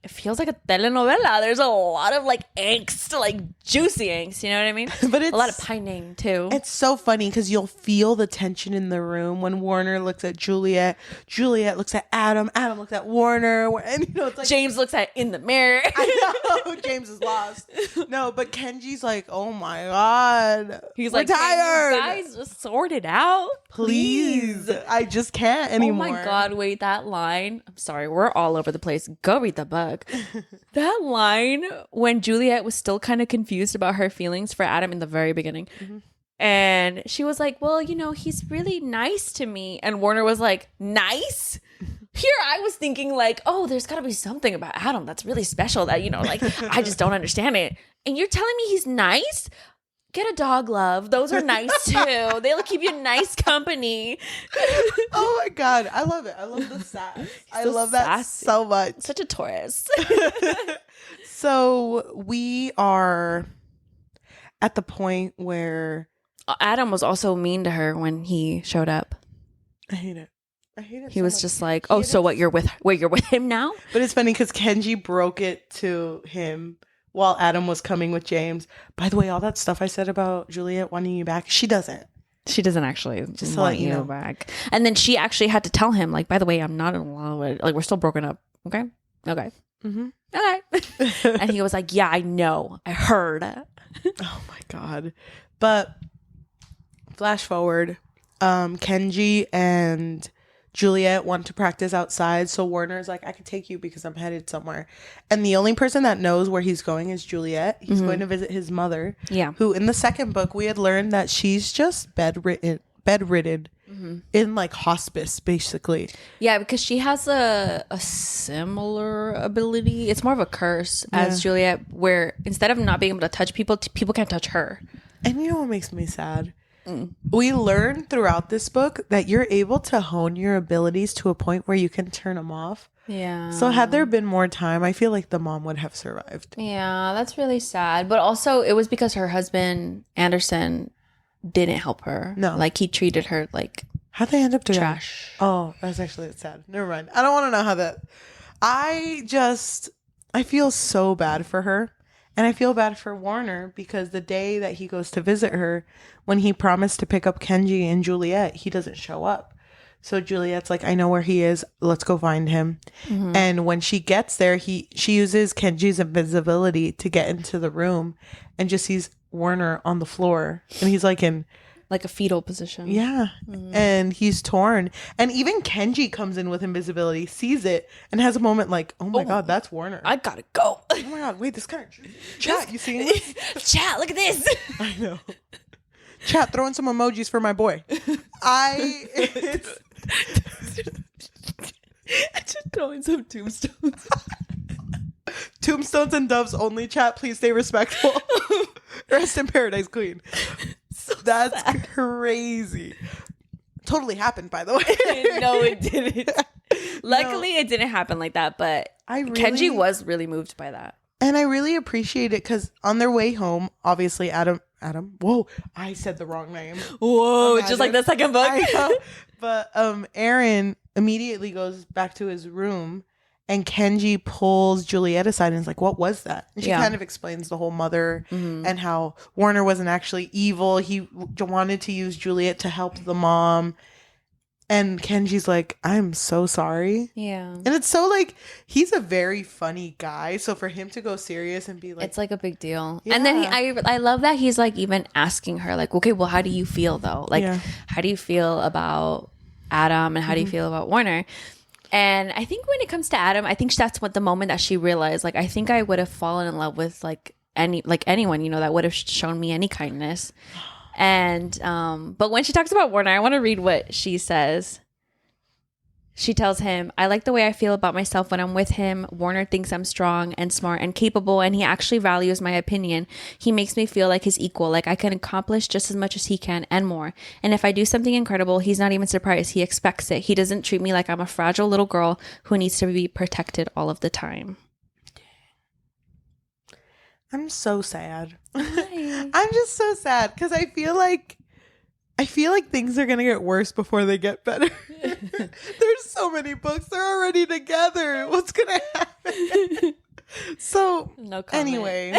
it feels like a telenovela. There's a lot of like angst, like juicy angst. You know what I mean? But it's a lot of pining too. It's so funny because you'll feel the tension in the room when Warner looks at Juliette. Juliette looks at Adam. Adam looks at Warner. And you know, it's like James looks at in the mirror. I know James is lost. No, but Kenji's like, oh my God, he's like, tired. Can you guys just sort it out, please. I just can't anymore. Oh my God, wait, that line. I'm sorry, we're all over the place. Go read the book. That line when Juliette was still kind of confused about her feelings for Adam in the very beginning. Mm-hmm. And she was like, well, you know, he's really nice to me. And Warner was like, nice? Here I was thinking like, oh, there's got to be something about Adam that's really special that, you know, like, I just don't understand it. And you're telling me he's nice? Get a dog, love. Those are nice too. They'll keep you nice company. Oh my God. I love it. I love the sass. I love that so much. Such a Taurus. So we are at the point where Adam was also mean to her when he showed up. I hate it. He was just like, oh, so what, you're with him now? But it's funny because Kenji broke it to him while Adam was coming with James. By the way, all that stuff I said about Juliette wanting you back, she doesn't. She doesn't actually just want you back. And then she actually had to tell him, like, by the way, I'm not in love with, like, we're still broken up. Okay. Mm-hmm. Okay. And he was like, yeah, I know. I heard. Oh my God. But flash forward, Kenji and Juliette want to practice outside, so Warner's like, I can take you because I'm headed somewhere. And the only person that knows where he's going is Juliette. He's going to visit his mother, who in the second book we had learned that she's just bedridden in like hospice, basically. Yeah, because she has a similar ability. It's more of a curse as Juliette, where instead of not being able to touch people, people can't touch her. And you know what makes me sad? We learn throughout this book that you're able to hone your abilities to a point where you can turn them off. Yeah. So had there been more time, I feel like the mom would have survived. Yeah, that's really sad. But also, it was because her husband, Anderson, didn't help her. No. Like, he treated her like how'd they end up doing trash. Oh, that's actually sad. Never mind. I don't want to know how that... I feel so bad for her. And I feel bad for Warner because the day that he goes to visit her, when he promised to pick up Kenji and Juliette, he doesn't show up. So Juliette's like, I know where he is. Let's go find him. Mm-hmm. And when she gets there, she uses Kenji's invisibility to get into the room and just sees Warner on the floor. And he's like in... like a fetal position. Yeah. Mm-hmm. And he's torn. And even Kenji comes in with invisibility, sees it, and has a moment like, oh my God, that's Warner. I gotta go. Oh my God, wait, this kind of... Chat, you see this? Chat, look at this. I know. Chat, throw in some emojis for my boy. It's just throw in some tombstones. Tombstones and doves only, chat. Please stay respectful. Rest in paradise, queen. So that's sad. Crazy. Totally happened, by the way. No, it didn't. Luckily, it didn't happen like that, but Kenji was really moved by that. And I really appreciate it because on their way home, obviously, Adam, whoa, I said the wrong name. Whoa, just like the second book. But Aaron immediately goes back to his room And Kenji pulls Juliette aside and is like, what was that? And she kind of explains the whole mother and how Warner wasn't actually evil. He wanted to use Juliette to help the mom. And Kenji's like, I'm so sorry. Yeah. And it's so like, he's a very funny guy. So for him to go serious and be like, it's like a big deal. Yeah. And then I love that he's like even asking her like, okay, well, how do you feel though? Like, how do you feel about Adam and how do you feel about Warner? And I think when it comes to Adam, I think that's what the moment that she realized, like, I think I would have fallen in love with like anyone, you know, that would have shown me any kindness. And but when she talks about Warner, I want to read what she says. She tells him, I like the way I feel about myself when I'm with him. Warner thinks I'm strong and smart and capable, and he actually values my opinion. He makes me feel like his equal, like I can accomplish just as much as he can and more. And if I do something incredible, he's not even surprised. He expects it. He doesn't treat me like I'm a fragile little girl who needs to be protected all of the time. I'm so sad. I'm just so sad because I feel like things are going to get worse before they get better. There's so many books. They're already together. What's going to happen? So, no comment. Anyway,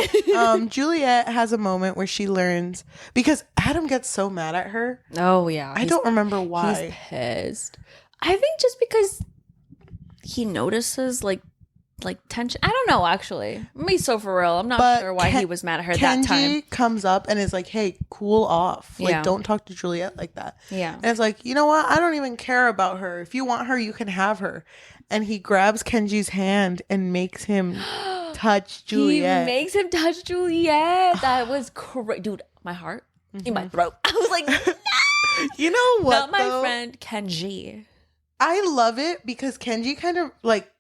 Juliette has a moment where she learns because Adam gets so mad at her. Oh, yeah. I don't remember why. He's pissed. I think just because he notices like tension. I don't know, actually. Me so for real. I'm not sure why he was mad at her that time. Kenji comes up and is like, hey, cool off. Like, don't talk to Juliette like that. Yeah. And it's like, you know what? I don't even care about her. If you want her, you can have her. And he grabs Kenji's hand and makes him touch Juliette. He makes him touch Juliette. That was crazy. Dude, my heart in my throat. I was like, no! You know what, not my friend Kenji. I love it because Kenji kind of like,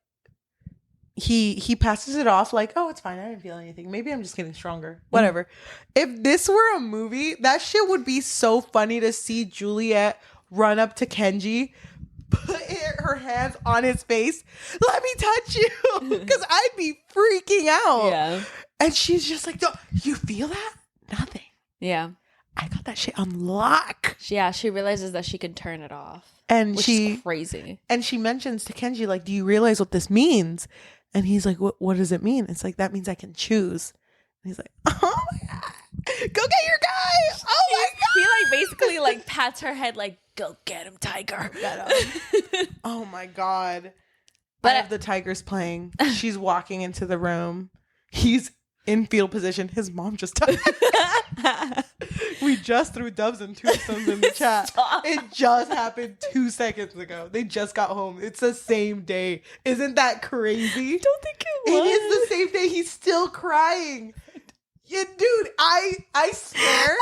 he passes it off like, oh, it's fine. I didn't feel anything. Maybe I'm just getting stronger. Whatever. If this were a movie, that shit would be so funny to see Juliette run up to Kenji, put her hands on his face. Let me touch you. Because I'd be freaking out. Yeah. And she's just like, you feel that? Nothing. Yeah. I got that shit on lock. Yeah, she realizes that she can turn it off. And which is crazy. And she mentions to Kenji, like, do you realize what this means? And he's like, what does it mean? It's like, that means I can choose. And he's like, oh my God, go get your guy. Oh my God. He like basically like pats her head like, go get him, tiger. Oh my God. But I have the tigers playing. She's walking into the room. He's in fetal position. His mom just touched We just threw doves and tombstones in the chat. Stop. It just happened 2 seconds ago. They just got home. It's the same day. Isn't that crazy? I don't think it was. It is the same day. He's still crying. Yeah, dude, I swear.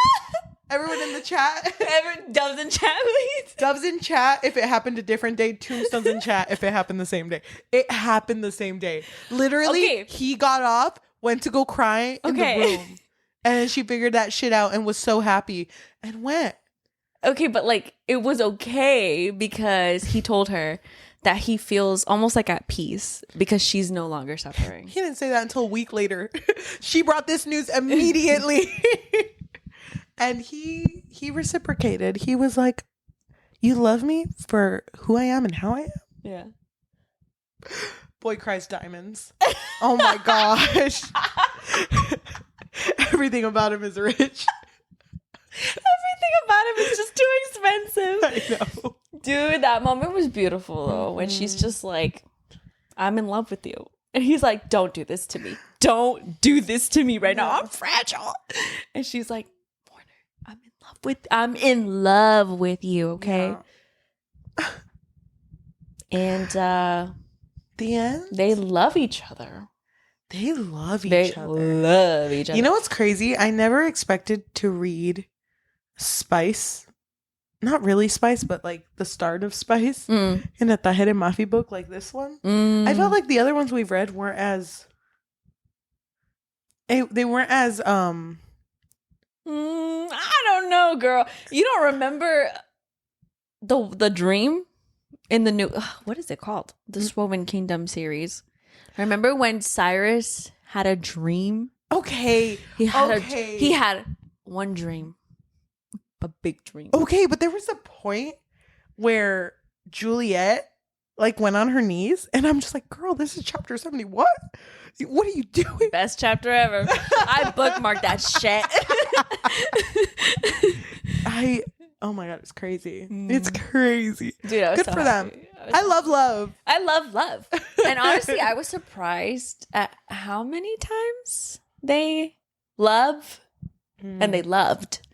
Everyone in the chat. Doves in chat, please. Doves in chat if it happened a different day. Tombstones in chat if it happened the same day. It happened the same day. Literally, he got off, went to go cry in the room. And then she figured that shit out and was so happy and went. Okay, but like it was okay because he told her that he feels almost like at peace because she's no longer suffering. He didn't say that until a week later. She brought this news immediately. And he reciprocated. He was like, you love me for who I am and how I am? Yeah. Boy cries diamonds. Oh my gosh. Everything about him is rich. Everything about him is just too expensive. I know. Dude, that moment was beautiful though. When she's just like, I'm in love with you. And he's like, don't do this to me. Don't do this to me right now. I'm fragile. And she's like, Warner, I'm in love with you, okay? Yeah. And the end? They love each other. They love each other. You know what's crazy? I never expected to read Spice. Not really Spice, but like the start of Spice in a Tahereh Mafi book like this one. I felt like the other ones we've read weren't as... They weren't as... I don't know, girl. You don't remember the dream in the new... what is it called? The Woven Kingdom series. Remember when Cyrus had a dream? Okay. He had one dream. A big dream. Okay, but there was a point where Juliette like went on her knees, and I'm just like, girl, this is chapter 70. What are you doing? Best chapter ever. I bookmarked that shit. Oh my god, it's crazy. It's crazy. Dude, I was good so for happy. them. I love love. I love love. And honestly, I was surprised at how many times they love and they loved.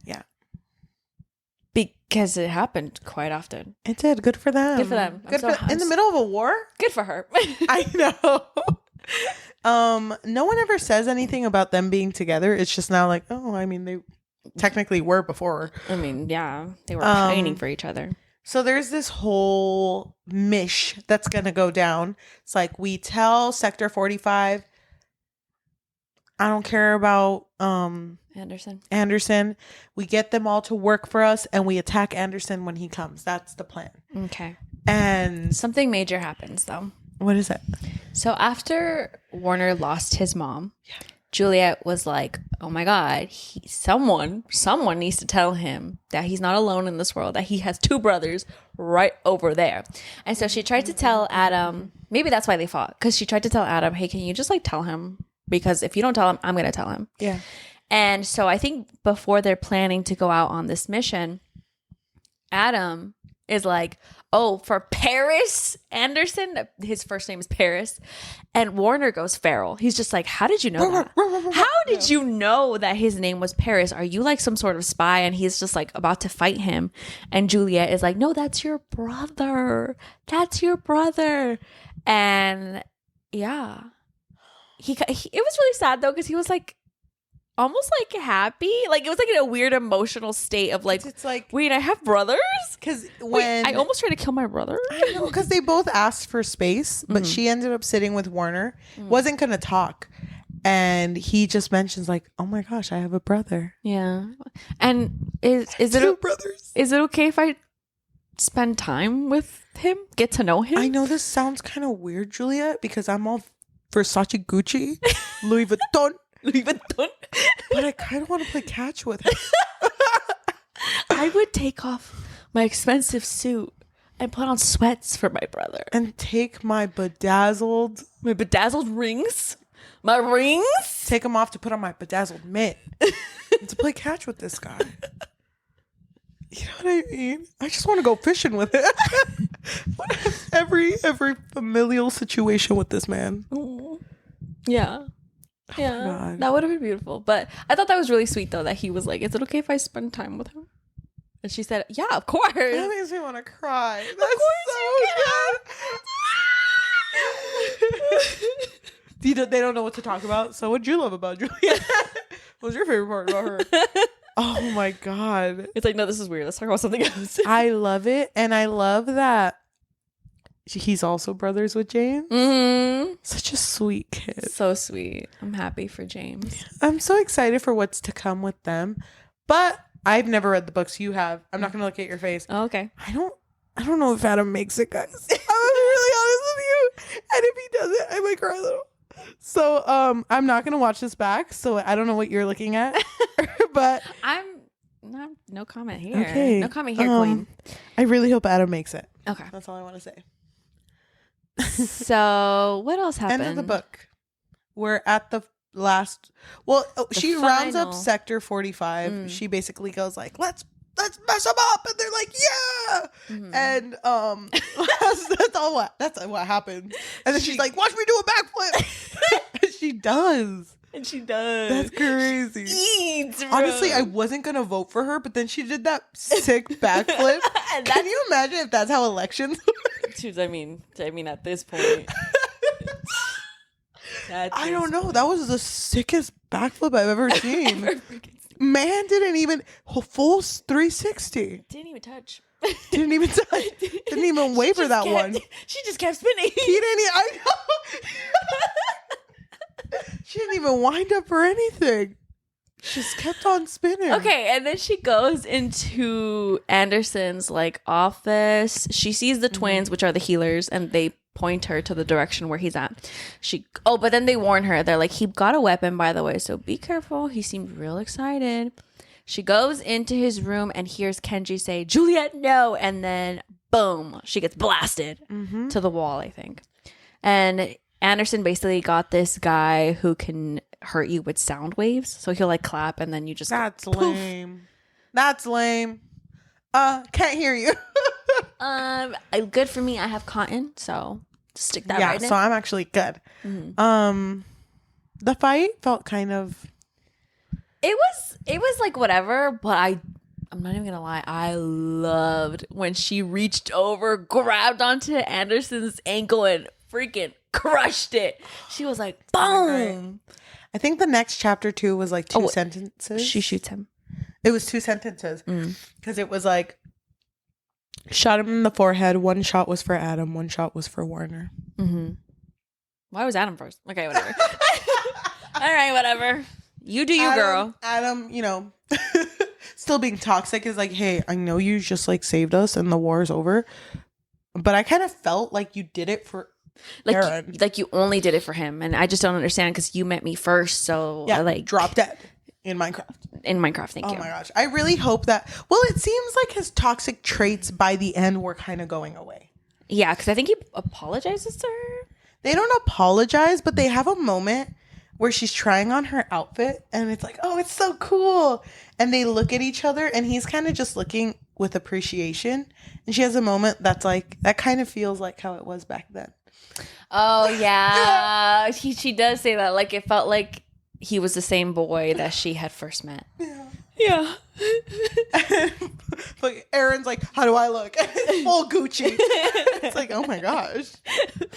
Yeah. Because it happened quite often. It did. Good for them. Good for them. In the middle of a war? Good for her. I know. No one ever says anything about them being together. It's just now like, oh, I mean, they technically were before. I mean, yeah. They were pining for each other. So there's this whole mish that's going to go down. It's like we tell Sector 45, I don't care about Anderson. We get them all to work for us and we attack Anderson when he comes. That's the plan. Okay. And something major happens though. What is it? So after Warner lost his mom, Juliette was like, oh my God, someone needs to tell him that he's not alone in this world, that he has two brothers right over there. And so she tried to tell Adam, maybe that's why they fought, because she tried to tell Adam, hey, can you just like tell him? Because if you don't tell him, I'm going to tell him. Yeah. And so I think before they're planning to go out on this mission, Adam is like, oh, for Paris Anderson, his first name is Paris, and Warner goes feral. He's just like, how did you know that? How did you know that his name was Paris? Are you like some sort of spy? And he's just like about to fight him. And Juliette is like, no, that's your brother. That's your brother. And yeah, it was really sad though, because he was like, almost like happy, like it was like in a weird emotional state of like, it's like, wait, I have brothers? Because when I almost tried to kill my brother. I know, because they both asked for space, but she ended up sitting with Warner, wasn't gonna talk, and he just mentions like, oh my gosh, I have a brother. Yeah. And is it two brothers? Is it okay if I spend time with him, get to know him? I know this sounds kind of weird, Juliette, because I'm all Versace, Gucci, Louis Vuitton. But I kind of want to play catch with him. I would take off my expensive suit and put on sweats for my brother. And take my bedazzled rings. My rings? Take them off to put on my bedazzled mitt. And to play catch with this guy. You know what I mean? I just want to go fishing with him. every familial situation with this man. Yeah. Yeah, that would have been beautiful. But I thought that was really sweet, though, that he was like, is it okay if I spend time with him? And she said, yeah, of course. That makes me want to cry. That's so good. They don't know what to talk about. So what'd you love about Juliette? What was your favorite part about her? Oh, my God. It's like, no, this is weird. Let's talk about something else. I love it. And I love that he's also brothers with James. Such a sweet kid. So sweet. I'm happy for James. I'm so excited for what's to come with them. But I've never read the books. You have. I'm not going to look at your face. Oh, okay. I don't know if Adam makes it, guys. I'm gonna be really honest with you. And if he doesn't, I might cry a little. So I'm not going to watch this back. So I don't know what you're looking at. But no comment here. Okay. No comment here, Queen. I really hope Adam makes it. Okay. That's all I want to say. So what else happened? End of the book. We're at the last. Well, she rounds up Sector 45. She basically goes like, "Let's mess them up," and they're like, "Yeah!" And that's what happens. And then she's like, "Watch me do a backflip." And she does. And she does. That's crazy. Honestly, I wasn't gonna vote for her, but then she did that sick backflip. Can you imagine if that's how elections work? I mean, at this point, I don't know. That was the sickest backflip I've ever seen. Man didn't even full 360. Didn't even touch. Didn't even waver that one. She just kept spinning. I know. She didn't even wind up or anything. She just kept on spinning. Okay, and then she goes into Anderson's like office. She sees the twins, which are the healers, and they point her to the direction where he's at. But then they warn her. They're like, he got a weapon, by the way, so be careful. He seemed real excited. She goes into his room and hears Kenji say, "Juliette, no!" And then boom, she gets blasted to the wall, I think. And Anderson basically got this guy who can hurt you with sound waves. So he'll like clap and then you just That's go, lame. That's lame. Can't hear you. Good for me. I have cotton, so stick that right in. Yeah, so I'm actually good. The fight felt kind of... It was like whatever, but I'm not even gonna lie. I loved when she reached over, grabbed onto Anderson's ankle, and freaking crushed it. She was like, boom. I think the next chapter 2 was like 2 sentences. She shoots him. It was 2 sentences. Because it was like, shot him in the forehead. 1 shot was for Adam. 1 shot was for Warner. Why was Adam first? Okay, whatever. All right, whatever. You do you, girl. Adam, you know, still being toxic is like, hey, I know you just like saved us and the war is over. But I kind of felt like you did it for Aaron. Like you only did it for him. And I just don't understand because you met me first. So yeah, I like drop dead in Minecraft. Thank you. Oh my gosh. I really hope that, well, it seems like his toxic traits by the end were kind of going away. Yeah, because I think he apologizes to her. They don't apologize, but they have a moment where she's trying on her outfit and it's like, oh, it's so cool. And they look at each other and he's kind of just looking with appreciation. And she has a moment that's like, that kind of feels like how it was back then. Oh, yeah. She does say that. Like, it felt like he was the same boy that she had first met. Yeah. Like Aaron's like, how do I look? Full Gucci. It's like, oh my gosh,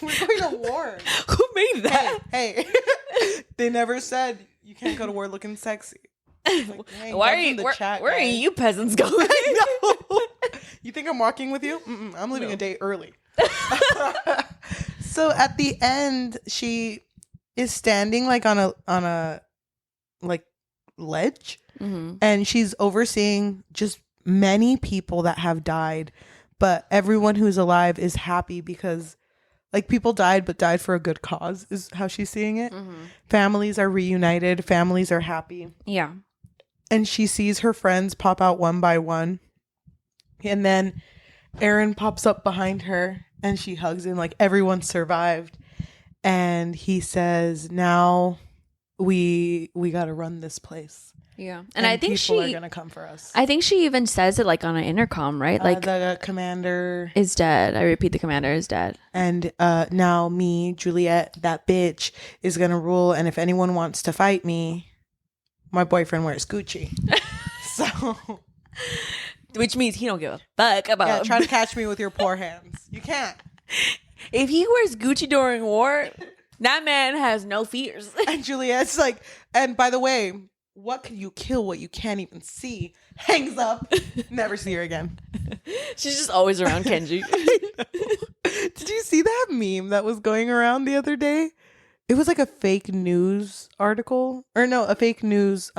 we're going to war. Who made that? Hey, they never said you can't go to war looking sexy. Like, where are you peasants going? I know. You think I'm walking with you? I'm leaving a day early. So at the end, she is standing like on a like ledge. And she's overseeing just many people that have died, but everyone who's alive is happy because like people died but died for a good cause is how she's seeing it. Families are reunited, families are happy. Yeah. And she sees her friends pop out one by one, and then Aaron pops up behind her and she hugs him like everyone survived. And he says, now we got to run this place. Yeah. And I think people are going to come for us. I think she even says it like on an intercom, right? Like the commander is dead. I repeat, the commander is dead. And now me, Juliette, that bitch, is going to rule. And if anyone wants to fight me, my boyfriend wears Gucci. So, which means he don't give a fuck about. Yeah, try to catch me with your poor hands. You can't. If he wears Gucci during war, that man has no fears. And Juliette's like, and by the way, what can you kill what you can't even see? Hangs up. Never see her again. She's just always around Kenji. Did you see that meme that was going around the other day? It was like a fake news article. Or no, a fake news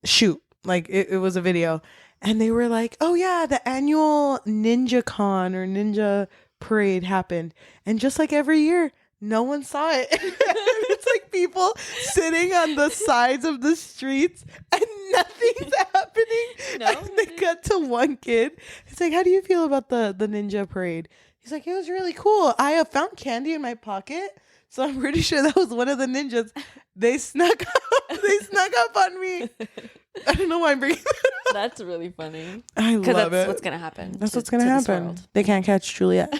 shoot. Like it was a video. And they were like, oh yeah, the annual Ninja Con or Ninja Parade happened. And just like every year, no one saw it. It's like people sitting on the sides of the streets and nothing's happening. No. And they cut to one kid. It's like, how do you feel about the Ninja Parade? He's like, it was really cool. I have found candy in my pocket. So I'm pretty sure that was one of the ninjas. They snuck up on me. I don't know why I'm bringing that up. That's really funny. I love it. Because that's what's going to happen. That's what's going to happen. They can't catch Juliette.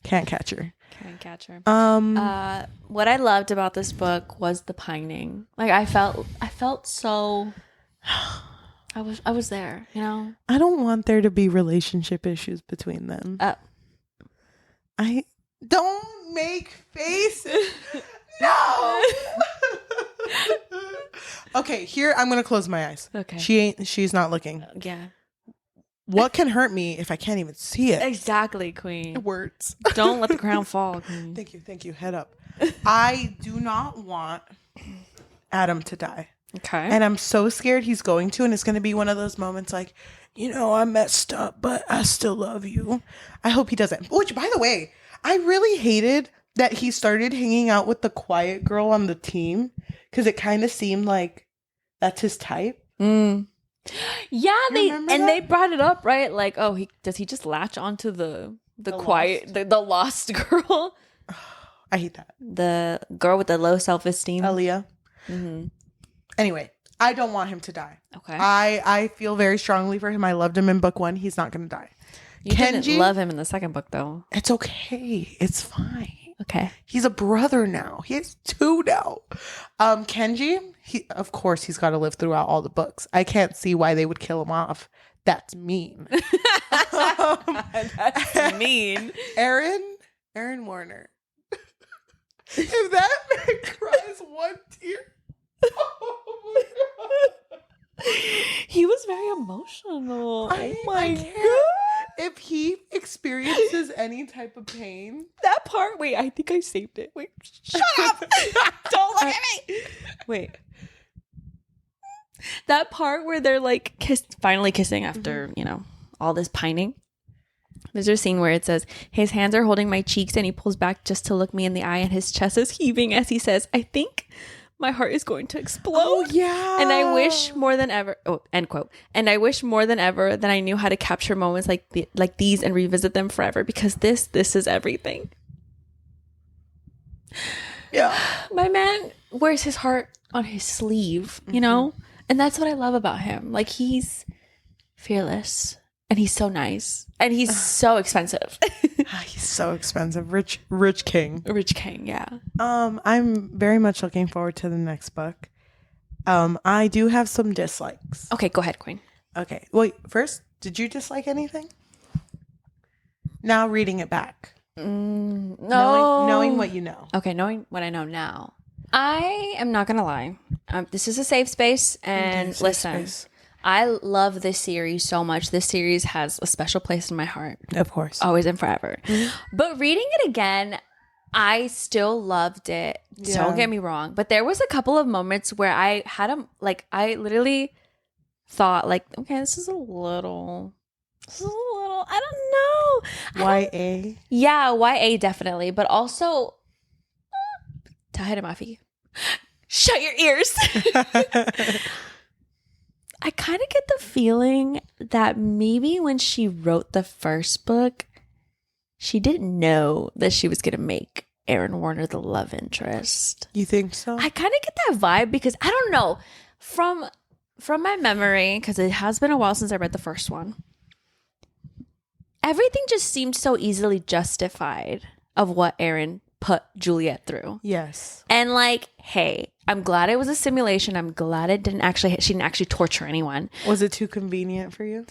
Can't catch her. Can't catch her. What I loved about this book was the pining. Like I felt so I was there, you know? I don't want there to be relationship issues between them. I don't make faces. No. Okay, here I'm gonna close my eyes. Okay. She's not looking. Yeah. What can hurt me if I can't even see it? Exactly, Queen. Words. Don't let the crown fall, Queen. Thank you. Head up. I do not want Adam to die. Okay. And I'm so scared he's going to, and it's going to be one of those moments like, you know, I messed up, but I still love you. I hope he doesn't. Which, by the way, I really hated that he started hanging out with the quiet girl on the team because it kind of seemed like that's his type. Yeah, Remember they brought it up, right? Like, oh, does he just latch onto the quiet, the lost girl? I hate that. The girl with the low self-esteem. Aaliyah. Mm-hmm. Anyway, I don't want him to die. Okay. I feel very strongly for him. I loved him in book 1. He's not going to die. You didn't love him in the second book, though. It's okay. It's fine. Okay. He's a brother now. He has 2 now. Kenji, of course, he's got to live throughout all the books. I can't see why they would kill him off. That's mean. That's mean. Aaron Warner. If that man cries 1 tear, oh my God. He was very emotional. Oh my God. If he experiences any type of pain. That part, wait, I think I saved it. Wait, shut up. Don't look at me. Wait. That part where they're like finally kissing after, all this pining. There's a scene where it says, his hands are holding my cheeks and he pulls back just to look me in the eye and his chest is heaving as he says, I think my heart is going to explode. Oh, yeah. And I wish more than ever, end quote. And I wish more than ever that I knew how to capture moments like these and revisit them forever because this is everything. Yeah. My man wears his heart on his sleeve, you know? And that's what I love about him. Like, he's fearless and he's so nice and he's so expensive. He's so expensive. Rich king. Rich king, yeah. I'm very much looking forward to the next book. I do have some dislikes. Okay, go ahead, Queen. Okay. Wait, first, did you dislike anything? Now reading it back. No. Knowing what you know. Okay, knowing what I know now. I am not going to lie. This is a safe space. And listen, I love this series so much. This series has a special place in my heart. Of course. Always and forever. But reading it again, I still loved it. Yeah. Don't get me wrong. But there was a couple of moments where I had I literally thought like, okay, this is a little, I don't know. YA? Yeah, YA definitely. But also, Tahereh Mafi. Shut your ears. I kind of get the feeling that maybe when she wrote the first book, she didn't know that she was going to make Aaron Warner the love interest. You think so? I kind of get that vibe because I don't know. From my memory, because it has been a while since I read the first one, everything just seemed so easily justified of what Aaron put Juliette through. Yes. And like, hey, I'm glad it was a simulation. I'm glad she didn't actually torture anyone. Was it too convenient for you?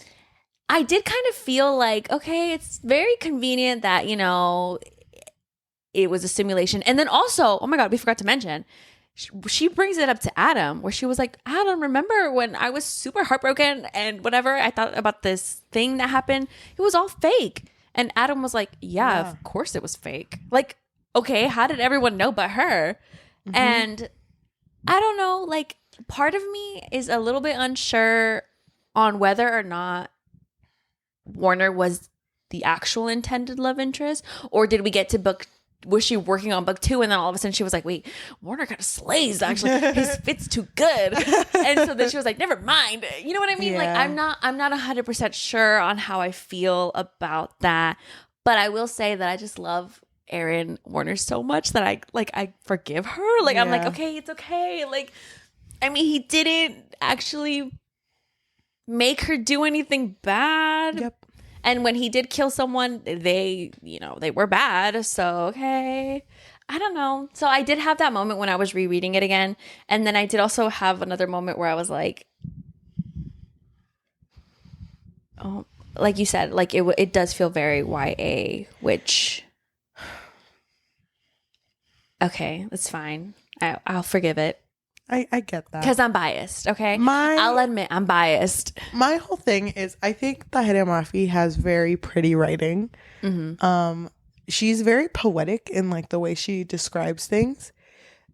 I did kind of feel like, okay, it's very convenient that, it was a simulation. And then also, oh my God, we forgot to mention, she brings it up to Adam where she was like, Adam, remember when I was super heartbroken and whatever, I thought about this thing that happened, it was all fake. And Adam was like, yeah, of course it was fake. Like, okay, how did everyone know but her? Mm-hmm. And I don't know, like, part of me is a little bit unsure on whether or not Warner was the actual intended love interest, or did we get to was she working on book 2 and then all of a sudden she was like, wait, Warner kind of slays actually, his fit's too good. And so then she was like, never mind. You know what I mean? Yeah. Like, I'm not 100% sure on how I feel about that, but I will say that I just love Aaron Warner so much that I forgive her. Like, I'm like, okay, it's okay. Like, I mean, he didn't actually make her do anything bad. Yep. And when he did kill someone, they were bad. So, okay. I don't know. So I did have that moment when I was rereading it again. And then I did also have another moment where I was like, oh, like you said, like it does feel very YA, which, okay, that's fine. I'll forgive it. I get that. Because I'm biased, okay? I'll admit I'm biased. My whole thing is I think Tahereh Mafi has very pretty writing. Mm-hmm. She's very poetic in like the way she describes things.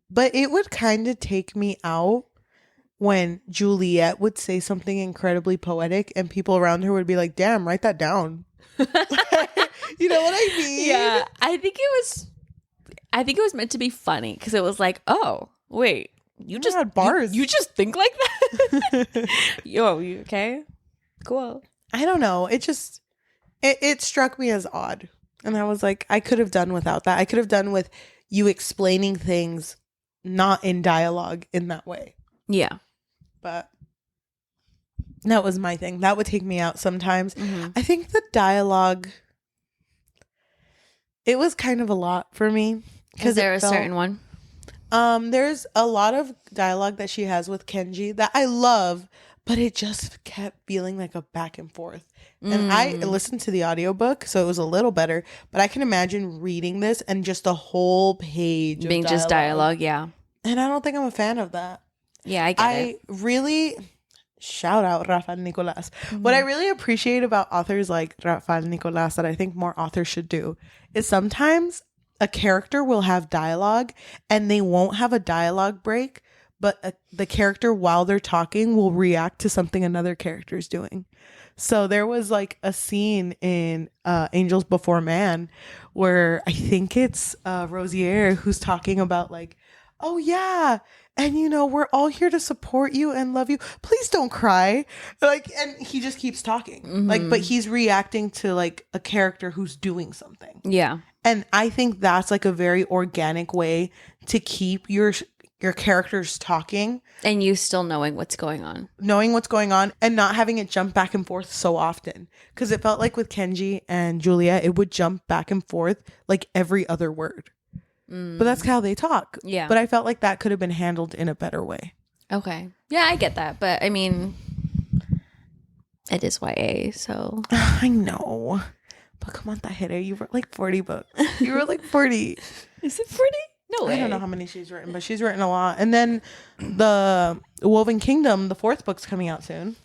But it would kind of take me out when Juliette would say something incredibly poetic and people around her would be like, damn, write that down. You know what I mean? Yeah. I think it was meant to be funny because it was like, oh, wait. You just had bars. You just think like that? Yo, you okay? Cool. I don't know. It struck me as odd. And I was like, I could have done without that. I could have done with you explaining things not in dialogue in that way. Yeah. But that was my thing. That would take me out sometimes. I think the dialogue, it was kind of a lot for me. Is there a certain one? There's a lot of dialogue that she has with Kenji that I love, but it just kept feeling like a back and forth. And I listened to the audiobook, so it was a little better, but I can imagine reading this and just a whole page being just dialogue, yeah. And I don't think I'm a fan of that. Yeah, I get it. I really shout out Rafael Nicolas. What I really appreciate about authors like Rafael Nicolas that I think more authors should do is sometimes a character will have dialogue and they won't have a dialogue break, but the character while they're talking will react to something another character is doing. So there was like a scene in Angels Before Man where I think it's Rosier who's talking about like, oh yeah, and you know, we're all here to support you and love you. Please don't cry. Like, and he just keeps talking. Like, but he's reacting to like a character who's doing something. Yeah. And I think that's like a very organic way to keep your characters talking. And you still knowing what's going on. Knowing what's going on and not having it jump back and forth so often. Because it felt like with Kenji and Juliette, it would jump back and forth like every other word. But that's how they talk. Yeah. But I felt like that could have been handled in a better way. Okay. Yeah, I get that. But I mean, it is YA, so. I know. But come on, Tahereh, you wrote like 40 books. You wrote like 40. Is it 40? No way. I don't know how many she's written, but she's written a lot. And then the Woven Kingdom, the 4th book's coming out soon.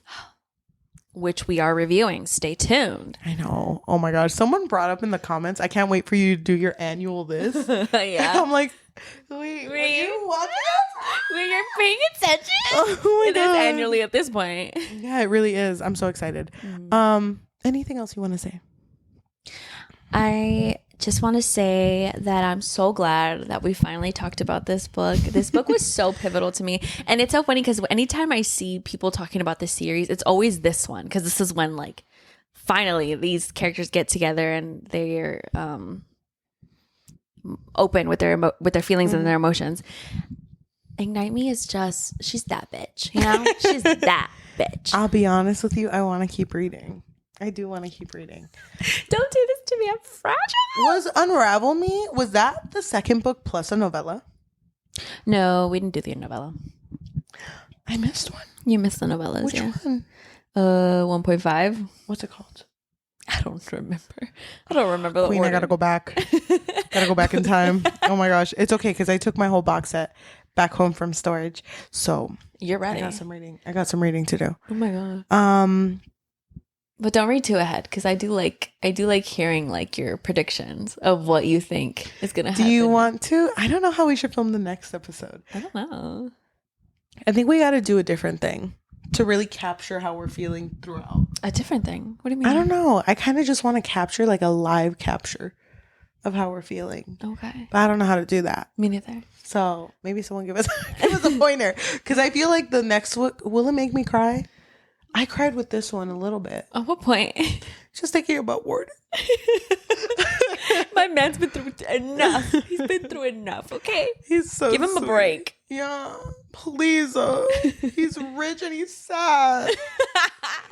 Which we are reviewing. Stay tuned. I know. Oh my gosh. Someone brought up in the comments, I can't wait for you to do your annual this. Yeah. I'm like, wait, were you watching us? Were you paying attention? Oh my God. It is annually at this point. Yeah, it really is. I'm so excited. Anything else you want to say? I just want to say that I'm so glad that we finally talked about this book. This book was so pivotal to me. And it's so funny because anytime I see people talking about this series, it's always this one. Because this is when, like, finally these characters get together and they're open with their feelings and their emotions. Ignite Me is just, she's that bitch. You know? She's that bitch. I'll be honest with you. I want to keep reading. I do want to keep reading. Don't do this to me. I'm fragile. Was Unravel Me, was that the second book plus a novella? No, we didn't do the novella. I missed one. You missed the novellas. Which one? 1.5. What's it called? I don't remember. I don't remember the Queen, order. I gotta go back. Gotta go back in time. Oh my gosh. It's okay because I took my whole box set back home from storage. So you're ready. I got some reading to do. Oh my god. But don't read too ahead because I do like hearing like your predictions of what you think is gonna happen. Do you want to? I don't know how we should film the next episode. I don't know. I think we got to do a different thing to really capture how we're feeling throughout. A different thing? What do you mean? I don't know. I kind of just want to capture like a live capture of how we're feeling. Okay. But I don't know how to do that. Me neither. So maybe someone give us a pointer because I feel like the next one, will it make me cry? I cried with this one a little bit. At what point? Just thinking about Ward. My man's been through enough. He's been through enough, okay? He's so Give him sweet. a break. Yeah. Please. He's rich and he's sad.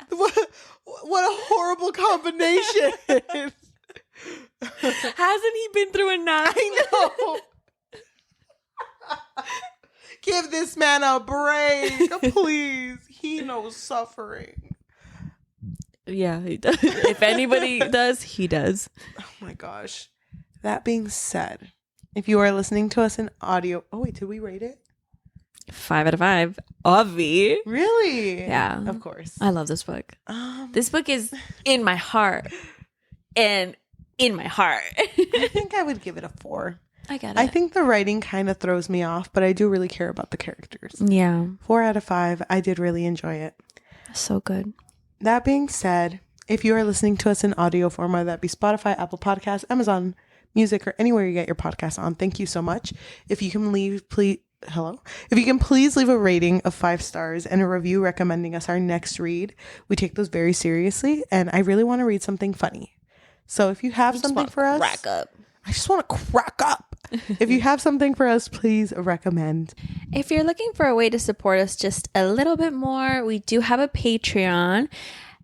What a horrible combination. Hasn't he been through enough? I know. Give this man a break, please. He knows suffering. Yeah, he does. If anybody does, he does. Oh my gosh. That being said, if you are listening to us in audio, oh wait, did we rate it? 5 out of 5. Obvi. Really? Yeah. Of course. I love this book. This book is in my heart. And in my heart. I think I would give it a 4. I get it. I think the writing kind of throws me off, but I do really care about the characters. Yeah. 4 out of 5. I did really enjoy it. So good. That being said, if you are listening to us in audio form, whether that be Spotify, Apple Podcasts, Amazon Music, or anywhere you get your podcasts on, thank you so much. If you can leave, please If you can please leave a rating of 5 stars and a review recommending us our next read. We take those very seriously, and I really want to read something funny. So if you have something for us, crack up. I just want to crack up. If you have something for us, please recommend. If you're looking for a way to support us just a little bit more, we do have a Patreon.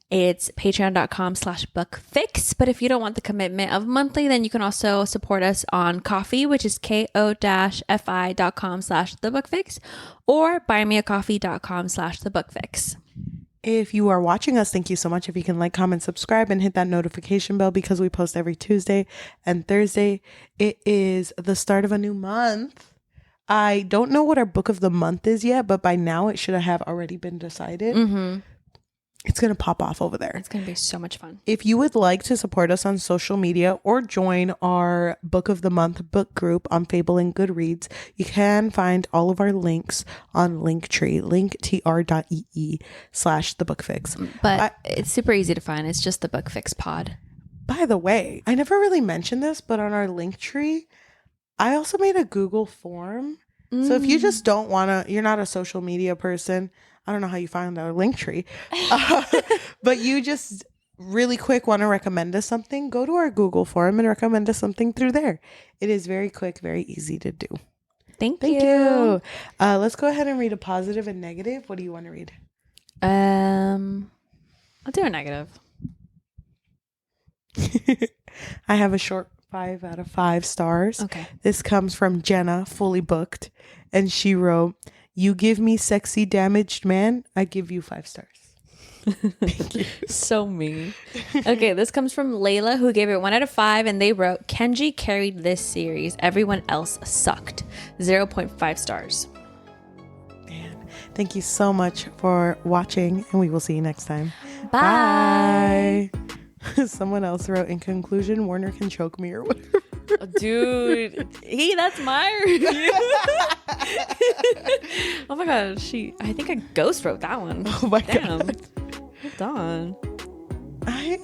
It's patreon.com/bookfix. But if you don't want the commitment of monthly, then you can also support us on Ko-fi, which is ko-fi.com/thebookfix, or buymeacoffee.com/thebookfix. If you are watching us, thank you so much. If you can like, comment, subscribe, and hit that notification bell, because we post every Tuesday and Thursday. It is the start of a new month. I don't know what our book of the month is yet, but by now it should have already been decided. Mm-hmm. It's going to pop off over there. It's going to be so much fun. If you would like to support us on social media or join our Book of the Month book group on Fable and Goodreads, you can find all of our links on Linktree, linktr.ee/thebookfix. But it's super easy to find. It's just the Book Fix pod. By the way, I never really mentioned this, but on our Linktree, I also made a Google form. So if you just don't want to, you're not a social media person, I don't know how you found our Linktree, but you just really quick want to recommend us something, go to our Google form and recommend us something through there. It is very quick, very easy to do. Thank you. Let's go ahead and read a positive and negative. What do you want to read? I'll do a negative. I have a short 5 out of 5 stars. Okay. This comes from Jenna, fully booked, and she wrote, "You give me sexy damaged man, I give you 5 stars." Thank you. So mean. Okay, this comes from Layla, who gave it 1 out of 5, and they wrote, "Kenji carried this series. Everyone else sucked. 0.5 stars." Man, thank you so much for watching, and we will see you next time. Bye. Bye. Someone else wrote, "In conclusion, Warner can choke me," or whatever. Oh, dude, that's my review. Oh my god, I think a ghost wrote that one. Oh my god. Hold on. Oh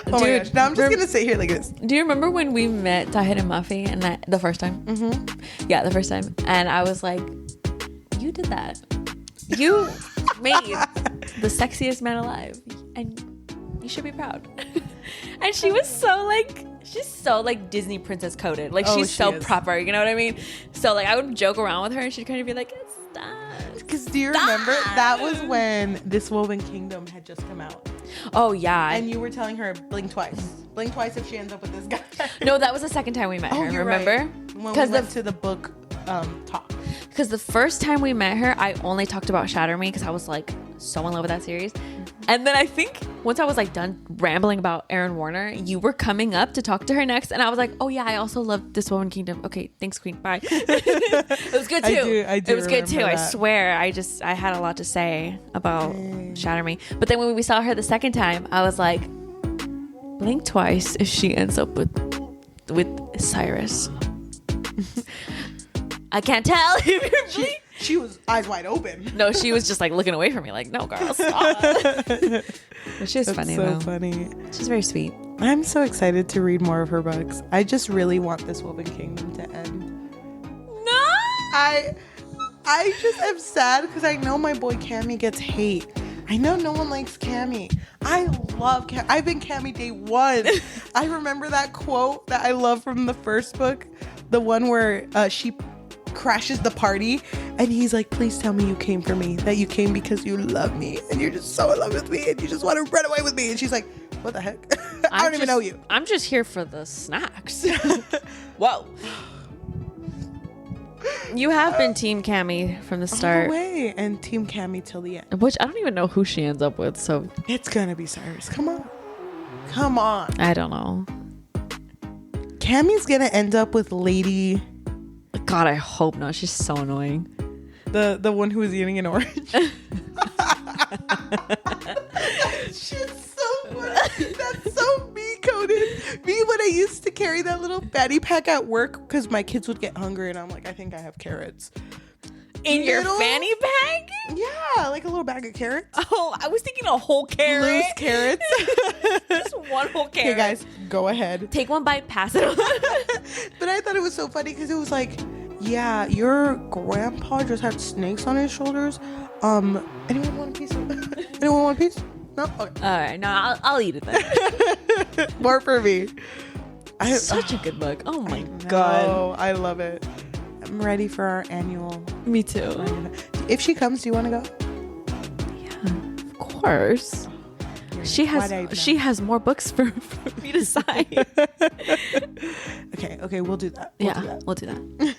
my gosh. Now I'm just gonna sit here like this. Do you remember when we met Tahereh Mafi and the first time? Mm-hmm. Yeah, the first time. And I was like, "You did that. You made the sexiest man alive, and you should be proud." And she was so like, she's so like Disney princess coded. Like she's so proper, you know what I mean? So like I would joke around with her and she'd kind of be like, "Stop." Because do you remember that was when This Woven Kingdom had just come out? Oh yeah. And you were telling her blink twice. Blink twice if she ends up with this guy. No, that was the second time we met her. You're remember? Right. When we went to the book talk. Because the first time we met her, I only talked about Shatter Me because I was like so in love with that series. And then I think once I was like done rambling about Aaron Warner, you were coming up to talk to her next, and I was like, "Oh yeah, I also love This Woman Kingdom." Okay, thanks, Queen. Bye. It was good too. I do. It was good too. I swear. I had a lot to say about Shatter Me. But then when we saw her the second time, I was like, blink twice if she ends up with Cyrus. I can't tell if you're blink. She was eyes wide open. No, she was just like looking away from me like, "No, girl, stop." But she was funny so though. Funny. She's very sweet. I'm so excited to read more of her books. I just really want This Woven Kingdom to end. No! I just am sad because I know my boy Cammy gets hate. I know no one likes Cammy. I love Cammy. I've been Cammy day one. I remember that quote that I love from the first book. The one where she crashes the party and he's like, "Please tell me you came for me, that you came because you love me and you're just so in love with me and you just want to run away with me." And she's like, "What the heck? I don't even know you. I'm just here for the snacks." Whoa. You have been Team Cammy from the start. All the way, and Team Cammy till the end. Which I don't even know who she ends up with, so it's gonna be Cyrus. Come on. I don't know. Cammy's gonna end up with Lady. God, I hope not. She's so annoying. The one who was eating an orange. She's so funny. That's so me coded. Me when I used to carry that little fanny pack at work because my kids would get hungry and I'm like, "I think I have carrots." In your fanny pack? Yeah, like a little bag of carrots. Oh, I was thinking a whole carrot. Loose carrots. Just one whole carrot. Okay, guys, go ahead. Take one bite, pass it on. But I thought it was so funny because it was like, Yeah, your grandpa just had snakes on his shoulders. Anyone want a piece? Anyone want a piece? No. Okay. All right, no, I'll eat it then. More for me. Such a good book. Oh my god. Oh, I love it. I'm ready for our annual. Me too. If she comes, do you want to go? Yeah, of course. She has more books for me to sign. Okay, we'll do that. We'll do that.